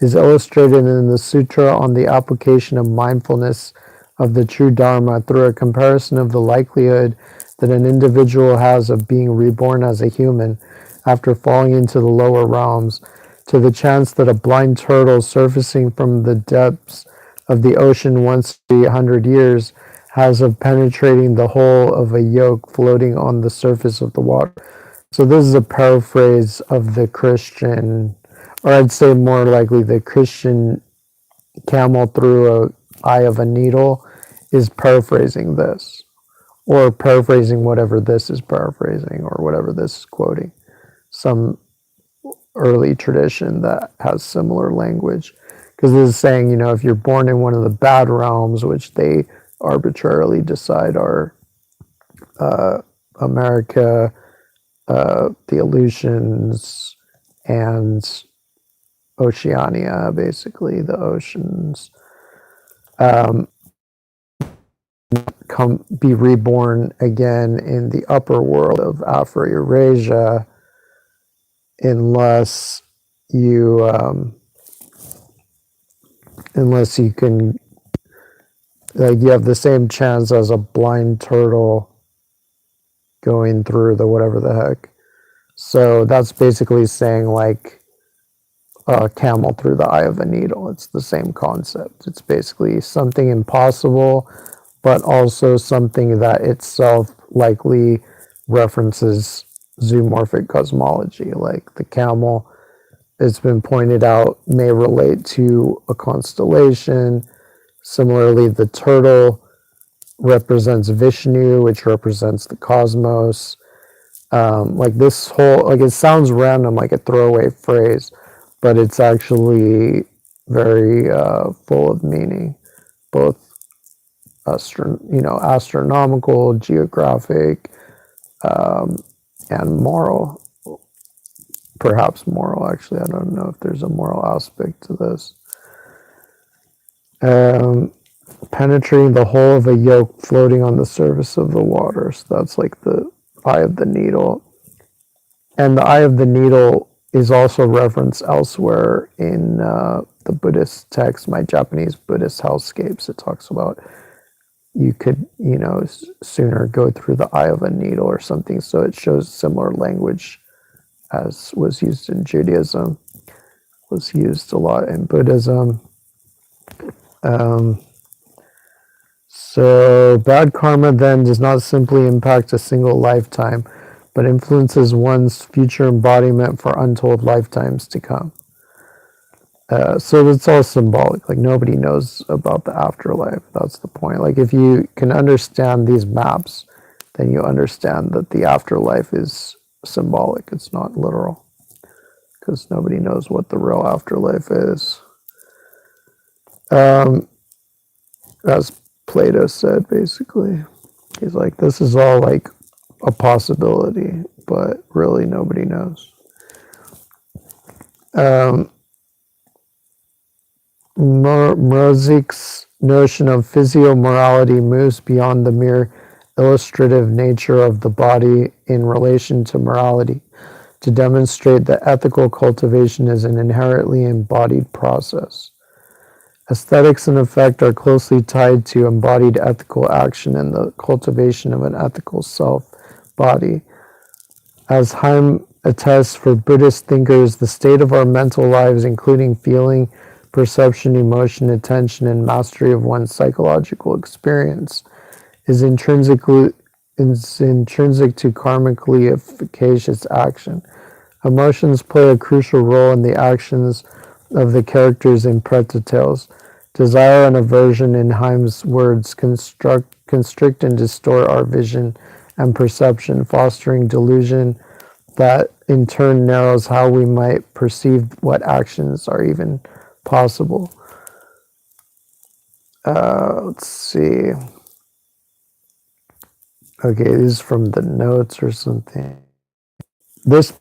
is illustrated in the Sutra on the application of mindfulness of the true Dharma through a comparison of the likelihood that an individual has of being reborn as a human after falling into the lower realms, to the chance that a blind turtle surfacing from the depths of the ocean once every 100 years has of penetrating the hull of a yolk floating on the surface of the water. So this is a paraphrase of the Christian, or I'd say more likely the Christian camel through an eye of a needle is paraphrasing this, or paraphrasing whatever this is paraphrasing, or whatever this is quoting. Some early tradition that has similar language. Because this is saying, if you're born in one of the bad realms, which they arbitrarily decide are America, the Aleutians, and Oceania, basically the oceans, be reborn again in the upper world of Afro-Eurasia, unless you can, like, you have the same chance as a blind turtle going through the whatever the heck. So that's basically saying like a camel through the eye of a needle. It's the same concept. It's basically something impossible, but also something that itself likely references zoomorphic cosmology. Like the camel, it's been pointed out, may relate to a constellation. Similarly, the turtle represents Vishnu, which represents the cosmos. Like this whole, like, it sounds random, like a throwaway phrase, but it's actually very full of meaning, both astronomical, geographic, and moral. Perhaps moral, actually. I don't know if there's a moral aspect to this. Penetrating the hull of a yolk floating on the surface of the water. So that's like the eye of the needle. And the eye of the needle is also referenced elsewhere in the Buddhist text, My Japanese Buddhist Hellscapes. It talks about you could, sooner go through the eye of a needle or something. So it shows similar language as was used in Judaism, was used a lot in Buddhism. So bad karma then does not simply impact a single lifetime, but influences one's future embodiment for untold lifetimes to come. So it's all symbolic. Like, nobody knows about the afterlife. That's the point. Like, if you can understand these maps, then you understand that the afterlife is symbolic. It's not literal, because nobody knows what the real afterlife is. As Plato said, basically, he's like, this is all like a possibility, but really nobody knows. Mrozik's notion of physiomorality moves beyond the mere illustrative nature of the body in relation to morality to demonstrate that ethical cultivation is an inherently embodied process. Aesthetics, in effect, are closely tied to embodied ethical action and the cultivation of an ethical self-body. As Haim attests, for Buddhist thinkers, the state of our mental lives, including feeling, perception, emotion, attention, and mastery of one's psychological experience, is intrinsic to karmically efficacious action. Emotions play a crucial role in the actions of the characters in Preta tales. Desire and aversion, in Haim's words, constrict and distort our vision and perception, fostering delusion that in turn narrows how we might perceive what actions are even possible. Let's see. Okay, this is from the notes or something. This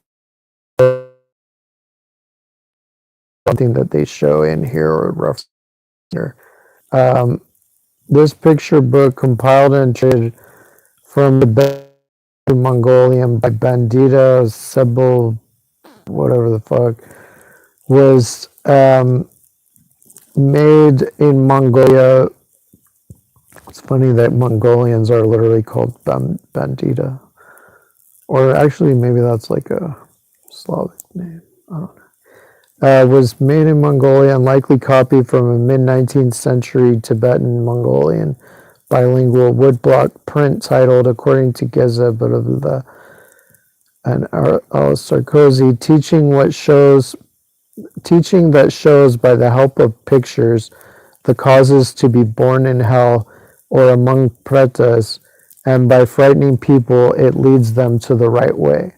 something that they show in here or rough here. This picture book compiled and traded from the Mongolian by Bandita Sebel, whatever the fuck, was made in Mongolia. It's funny that Mongolians are literally called Bandita. Or actually, maybe that's like a Slavic name. I don't know. Was made in Mongolia and likely copied from a mid-19th century Tibetan Mongolian bilingual woodblock print titled, according to Geza, and Sarkozy, teaching that shows by the help of pictures the causes to be born in hell or among pretas, and by frightening people it leads them to the right way.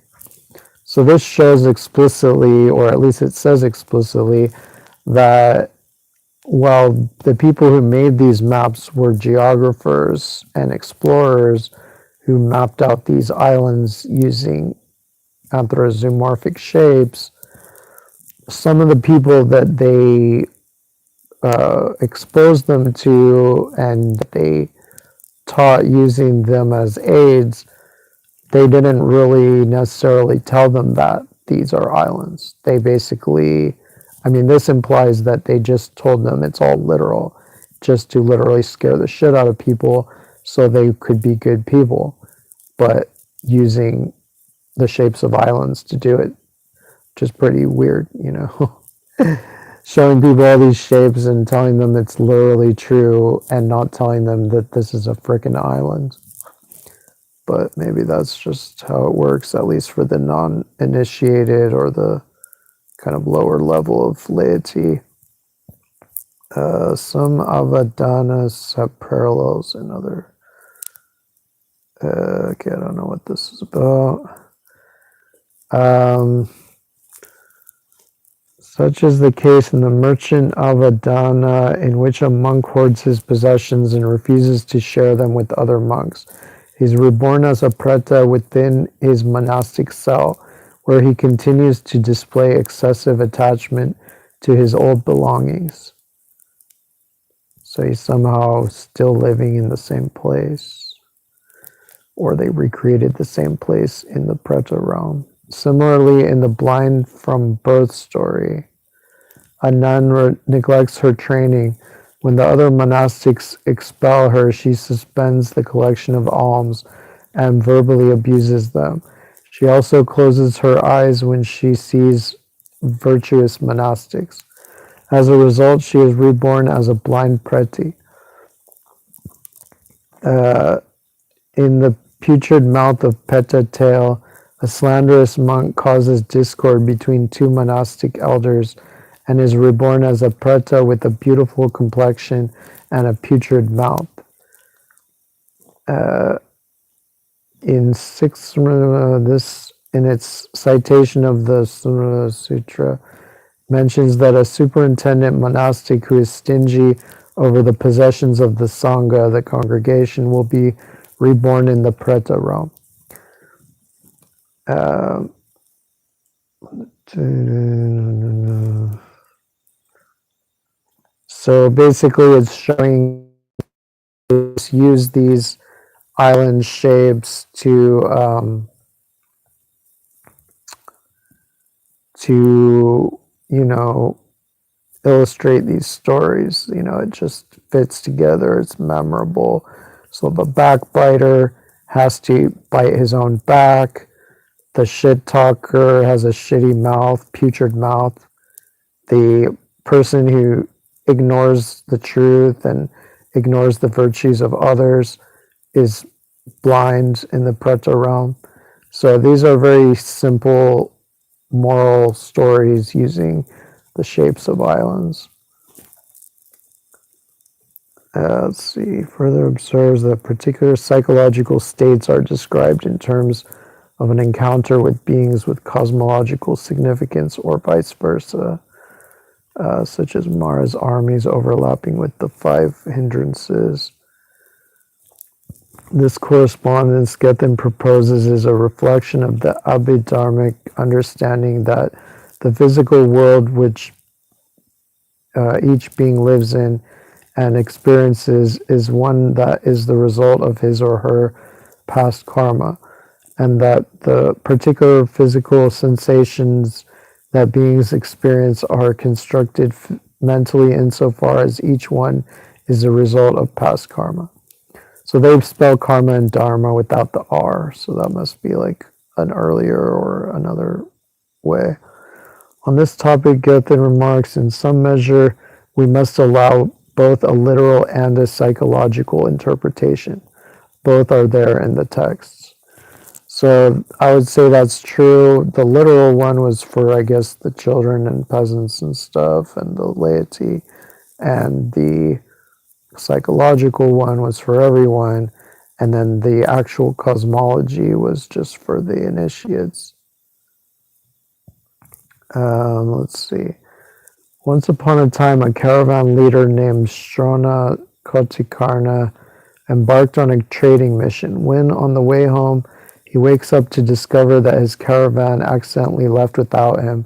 So this shows explicitly, or at least it says explicitly, that while the people who made these maps were geographers and explorers who mapped out these islands using anthropomorphic shapes, some of the people that they exposed them to and they taught using them as aids, they didn't really necessarily tell them that these are islands. They basically, I mean, this implies that they just told them it's all literal, just to literally scare the shit out of people so they could be good people, but using the shapes of islands to do it, which is pretty weird, you know. Showing people all these shapes and telling them it's literally true and not telling them that this is a frickin' island. But maybe that's just how it works, at least for the non-initiated or the kind of lower level of laity. Some avadanas have parallels in other... okay, I don't know what this is about. Such is the case in the merchant Avadana, in which a monk hoards his possessions and refuses to share them with other monks. He's reborn as a preta within his monastic cell, where he continues to display excessive attachment to his old belongings. So he's somehow still living in the same place, or they recreated the same place in the preta realm. Similarly, in the blind from birth story, a nun neglects her training. When the other monastics expel her, she suspends the collection of alms and verbally abuses them. She also closes her eyes when she sees virtuous monastics. As a result, she is reborn as a blind preti. In the putrid mouth of Peta tale, a slanderous monk causes discord between two monastic elders and is reborn as a preta with a beautiful complexion and a putrid mouth. In this, in its citation of the Sutra, mentions that a superintendent monastic who is stingy over the possessions of the Sangha, the congregation, will be reborn in the preta realm. So basically it's showing use these island shapes to you know, illustrate these stories. You know, it just fits together. It's memorable. So the backbiter has to bite his own back. The shit talker has a shitty mouth, putrid mouth. The person who ignores the truth and ignores the virtues of others is blind in the preta realm. So these are very simple moral stories using the shapes of islands. Let's see. Further observes that particular psychological states are described in terms of an encounter with beings with cosmological significance or vice versa. such as Mara's armies overlapping with the 5 hindrances. This correspondence Gethin proposes is a reflection of the Abhidharmic understanding that the physical world which each being lives in and experiences is one that is the result of his or her past karma, and that the particular physical sensations that beings experience are constructed mentally insofar as each one is a result of past karma. So they spell karma and dharma without the R, so that must be like an earlier or another way. On this topic, Goethe remarks, in some measure, we must allow both a literal and a psychological interpretation. Both are there in the texts. So I would say that's true. The literal one was for, I guess, the children and peasants and stuff, and the laity, and the psychological one was for everyone, and then the actual cosmology was just for the initiates. Let's see. Once upon a time, a caravan leader named Shrona Kotikarna embarked on a trading mission. When on the way home, he wakes up to discover that his caravan accidentally left without him.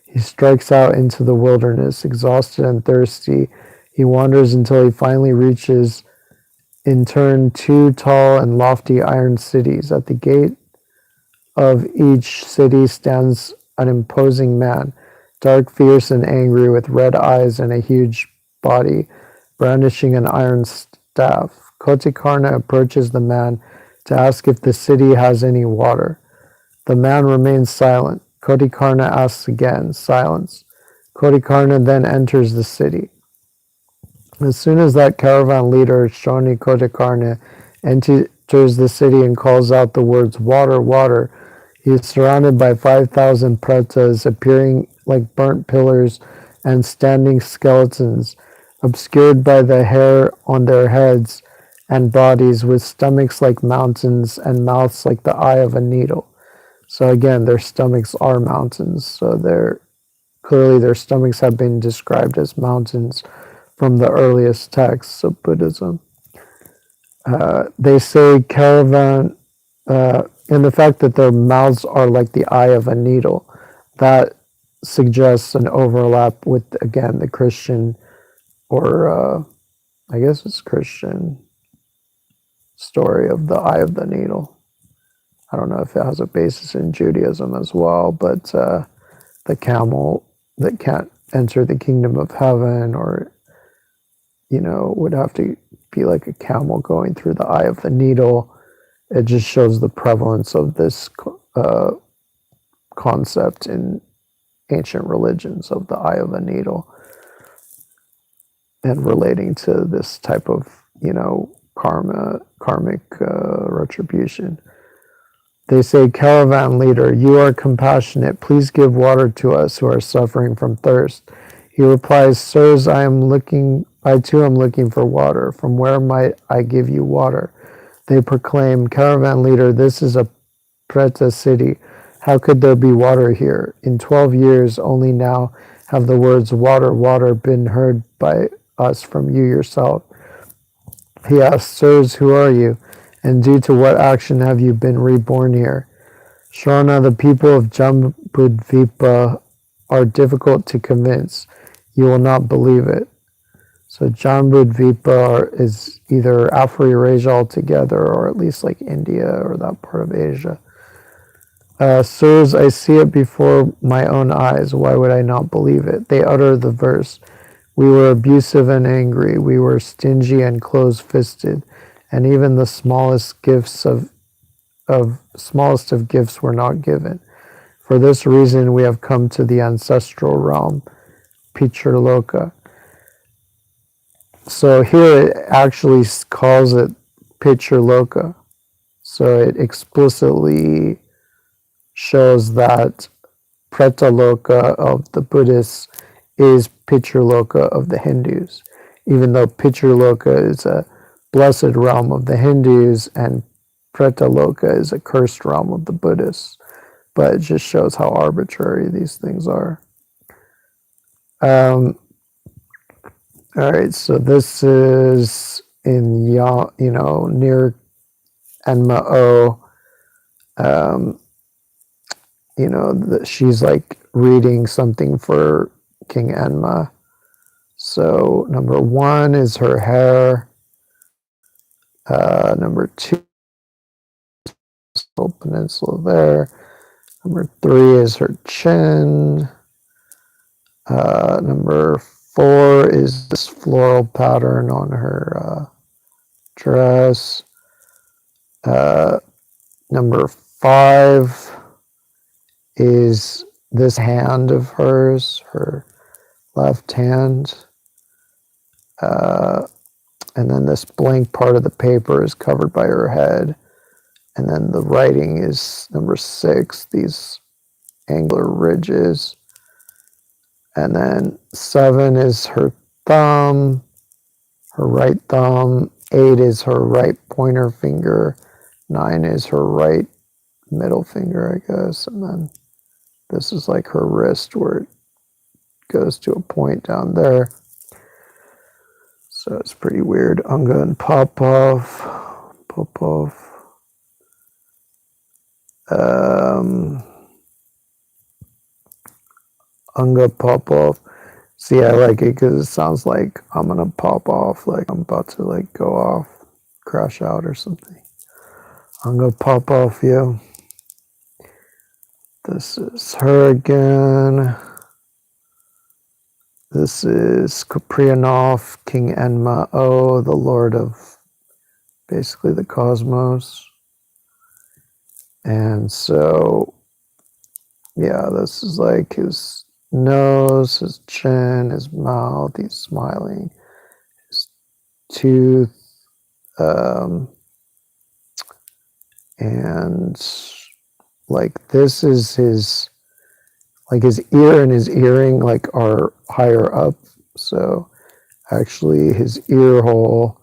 He strikes out into the wilderness, exhausted and thirsty. He wanders until he finally reaches, in turn, 2 tall and lofty iron cities. At the gate of each city stands an imposing man, dark, fierce, and angry, with red eyes and a huge body, brandishing an iron staff. Kotikarna approaches the man to ask if the city has any water. The man remains silent. Kotikarna asks again. Silence. Kotikarna then enters the city. As soon as that caravan leader, Shoni Kotikarna, enters the city and calls out the words, "Water, water," he is surrounded by 5,000 pretas, appearing like burnt pillars and standing skeletons, obscured by the hair on their heads and bodies, with stomachs like mountains and mouths like the eye of a needle. So again, their stomachs are mountains. So clearly their stomachs have been described as mountains from the earliest texts of Buddhism. They say caravan, and the fact that their mouths are like the eye of a needle, that suggests an overlap with, again, the Christian, or I guess it's Christian story of the eye of the needle. I don't know if it has a basis in Judaism as well, but the camel that can't enter the kingdom of heaven, or, would have to be like a camel going through the eye of the needle. It just shows the prevalence of this concept in ancient religions of the eye of a needle, and relating to this type of, karmic retribution. They say, "Caravan leader, you are compassionate. Please give water to us who are suffering from thirst." He replies, "Sirs, I too am looking for water. From where might I give you water?" They proclaim, "Caravan leader, this is a Preta city. How could there be water here? In 12 years only now have the words water, water been heard by us from you yourself." He asks, "Sirs, who are you? And due to what action have you been reborn here?" "Shrona, the people of Jambudvipa are difficult to convince. You will not believe it." So Jambudvipa is either Afro-Eurasia altogether, or at least like India or that part of Asia. "Sirs, I see it before my own eyes. Why would I not believe it?" They utter the verse, "We were abusive and angry. We were stingy and close-fisted, and even the smallest of gifts were not given. For this reason, we have come to the ancestral realm, Pichurloka." So here it actually calls it Pichurloka. So it explicitly shows that Pretaloka of the Buddhists is Pichurloka of the Hindus, even though Pichurloka is a blessed realm of the Hindus and Pretaloka is a cursed realm of the Buddhists. But it just shows how arbitrary these things are. Um, all right, so this is in near Enma O. She's like reading something for King Enma. So number 1 is her hair. Number 2, whole peninsula there. Number 3 is her chin. Number 4 is this floral pattern on her dress. Number 5 is this hand of hers, her left hand. And then this blank part of the paper is covered by her head. And then the writing is number 6, these angular ridges. And then 7 is her thumb, her right thumb. 8 is her right pointer finger. 9 is her right middle finger, I guess. And then this is like her wrist where it goes to a point down there. So it's pretty weird. Unga and Popov. Unga Popov. See, I like it because it sounds like I'm gonna pop off, like I'm about to like go off, crash out or something. Unga Popov, yeah. This is her again. This is Kuprianov, King Enma O, the lord of basically the cosmos. And so, yeah, this is like his nose, his chin, his mouth, he's smiling, his tooth, and like this is his, like his ear and his earring like are higher up. So actually his ear hole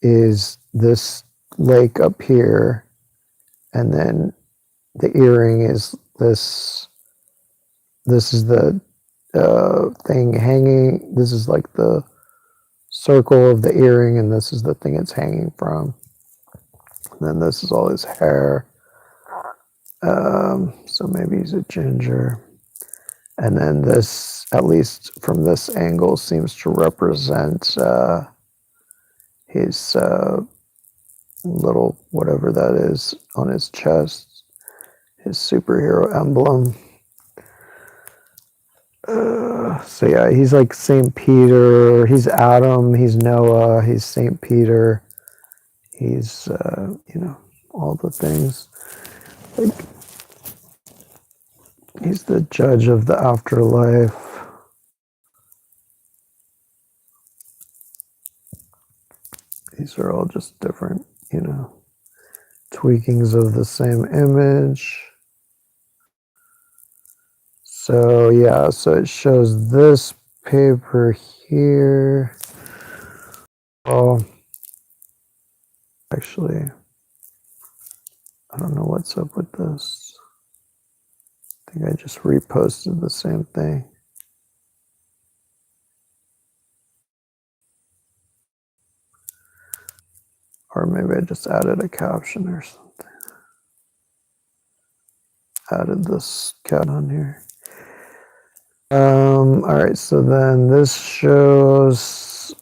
is this lake up here, and then the earring is this is the thing hanging. This is like the circle of the earring, and this is the thing it's hanging from. And then this is all his hair. So maybe he's a ginger. And then this, at least from this angle, seems to represent his little whatever that is on his chest, his superhero emblem. So yeah, he's like Saint Peter, he's Adam, he's Noah, he's Saint Peter, he's all the things. Like, he's the judge of the afterlife. These are all just different, tweakings of the same image. So yeah, so it shows this paper here. Oh, actually, I don't know what's up with this. I think I just reposted the same thing. Or maybe I just added a caption or something. Added this cat on here. All right, so then this shows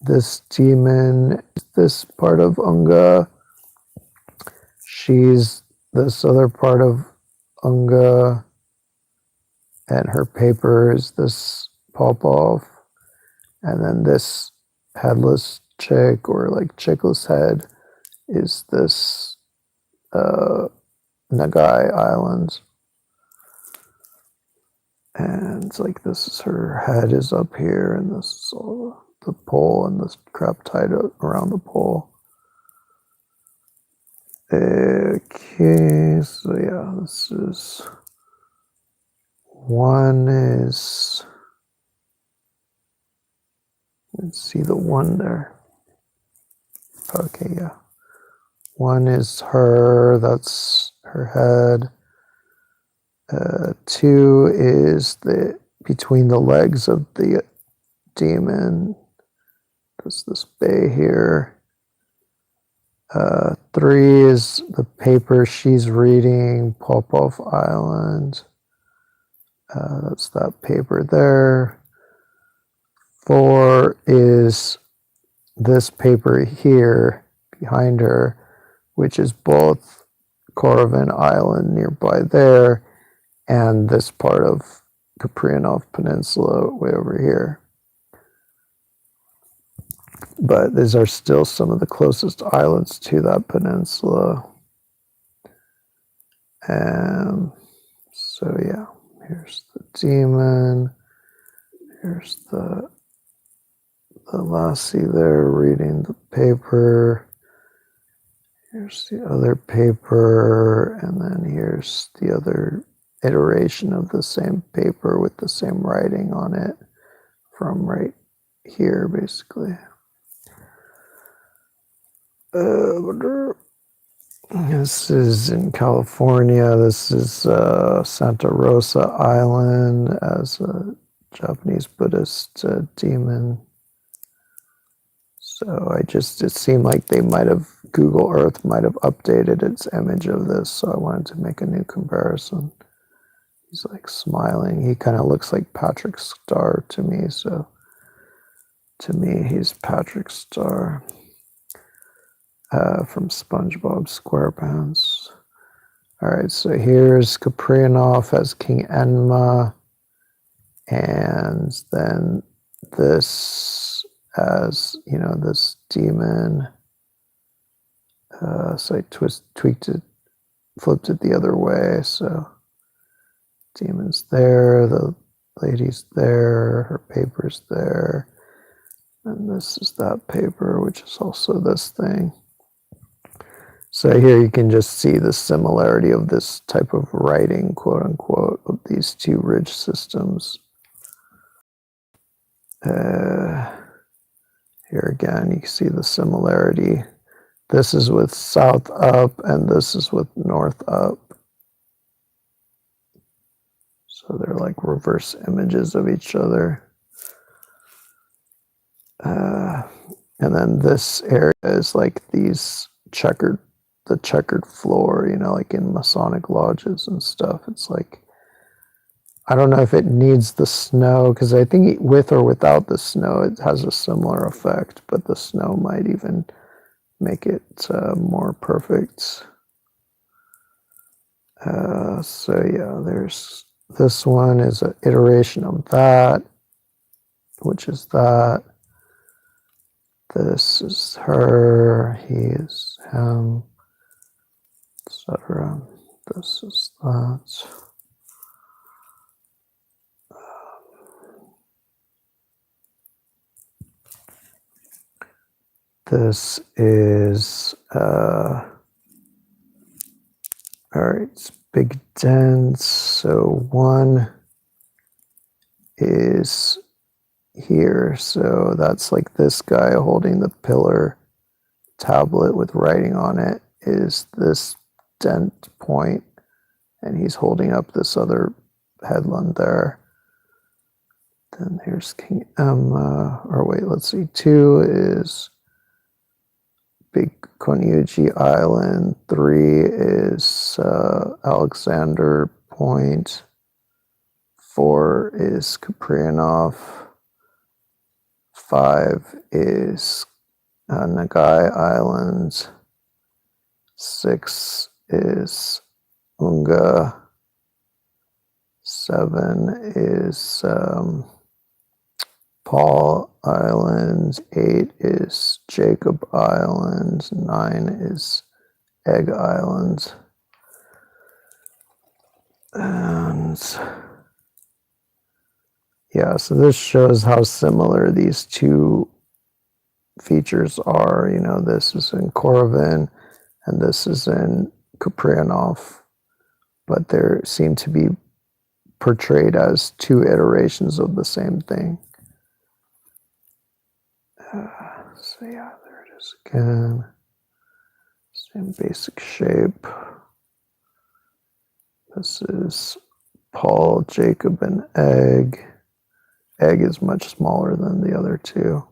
this demon, this part of Unga. She's this other part of Unga, and her paper is this Popov, and then this headless chick, or like chickless head, is this Nagai Island. And it's like this is her head is up here, and this is all the pole, and this crap tied around the pole. Okay, so yeah, this is one is, let's see the one there. Okay, yeah. One is her, that's her head. 2 is the between the legs of the demon. That's this bay here. 3 is the paper she's reading, Popov Island. That's that paper there. 4 is this paper here behind her, which is both Korovin Island nearby there and this part of Kuprianov Peninsula way over here. But these are still some of the closest islands to that peninsula. And so yeah, here's the demon. Here's the lassie there reading the paper. Here's the other paper, and then here's the other iteration of the same paper with the same writing on it from right here, basically. This is in California. This is Santa Rosa Island as a Japanese Buddhist demon. So it seemed like they might have, Google Earth might have updated its image of this, so I wanted to make a new comparison. He's like smiling. He kind of looks like Patrick Star to me, so to me he's Patrick Star from SpongeBob SquarePants. Alright, so here's Kuprianov as King Enma, and then this as, you know, this demon. So I tweaked it, flipped it the other way. So demon's there, the lady's there, her paper's there, and this is that paper, which is also this thing. So here you can just see the similarity of this type of writing, quote unquote, of these two ridge systems. Here again, you can see the similarity. This is with south up, and this is with north up. So they're like reverse images of each other. And then this area is like these the checkered floor, you know, like in Masonic lodges and stuff. It's like, I don't know if it needs the snow, because I think with or without the snow, it has a similar effect, but the snow might even make it more perfect. So yeah, there's this one is an iteration of that, which is that. This is her, he is him, etc. This is that. This is, all right, it's big dense. So 1 is here. So that's like this guy holding the pillar tablet with writing on it is this dent point, and he's holding up this other headland there. Then here's King Emma, or wait, let's see, 2 is Big Konyuji Island, 3 is Alexander Point, 4 is Kuprianov, 5 is Nagai Island, 6 is Unga, 7 is Paul Island, 8 is Jacob Island, 9 is Egg Island. And yeah, so this shows how similar these two features are. You know, this is in Korovin and this is in Kuprianov, but they seem to be portrayed as two iterations of the same thing. So yeah, there it is again. Same basic shape. This is Paul, Jacob, and Egg. Egg is much smaller than the other two.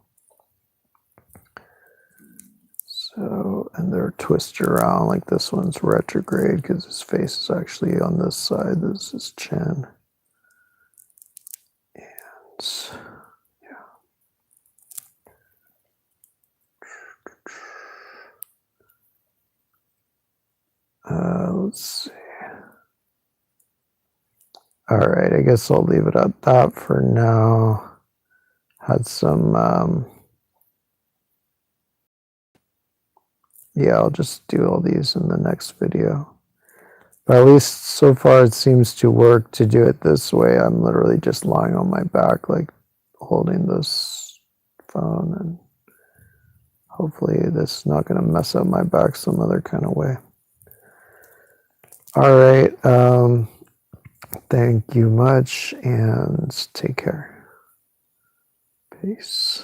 So, and they're twisted around, like this one's retrograde because his face is actually on this side. This is his chin. And yeah. Let's see. All right, I guess I'll leave it at that for now. Had some, yeah, I'll just do all these in the next video. But at least so far it seems to work to do it this way. I'm literally just lying on my back, like holding this phone, and hopefully this is not going to mess up my back some other kind of way. All right. Thank you much and take care. Peace.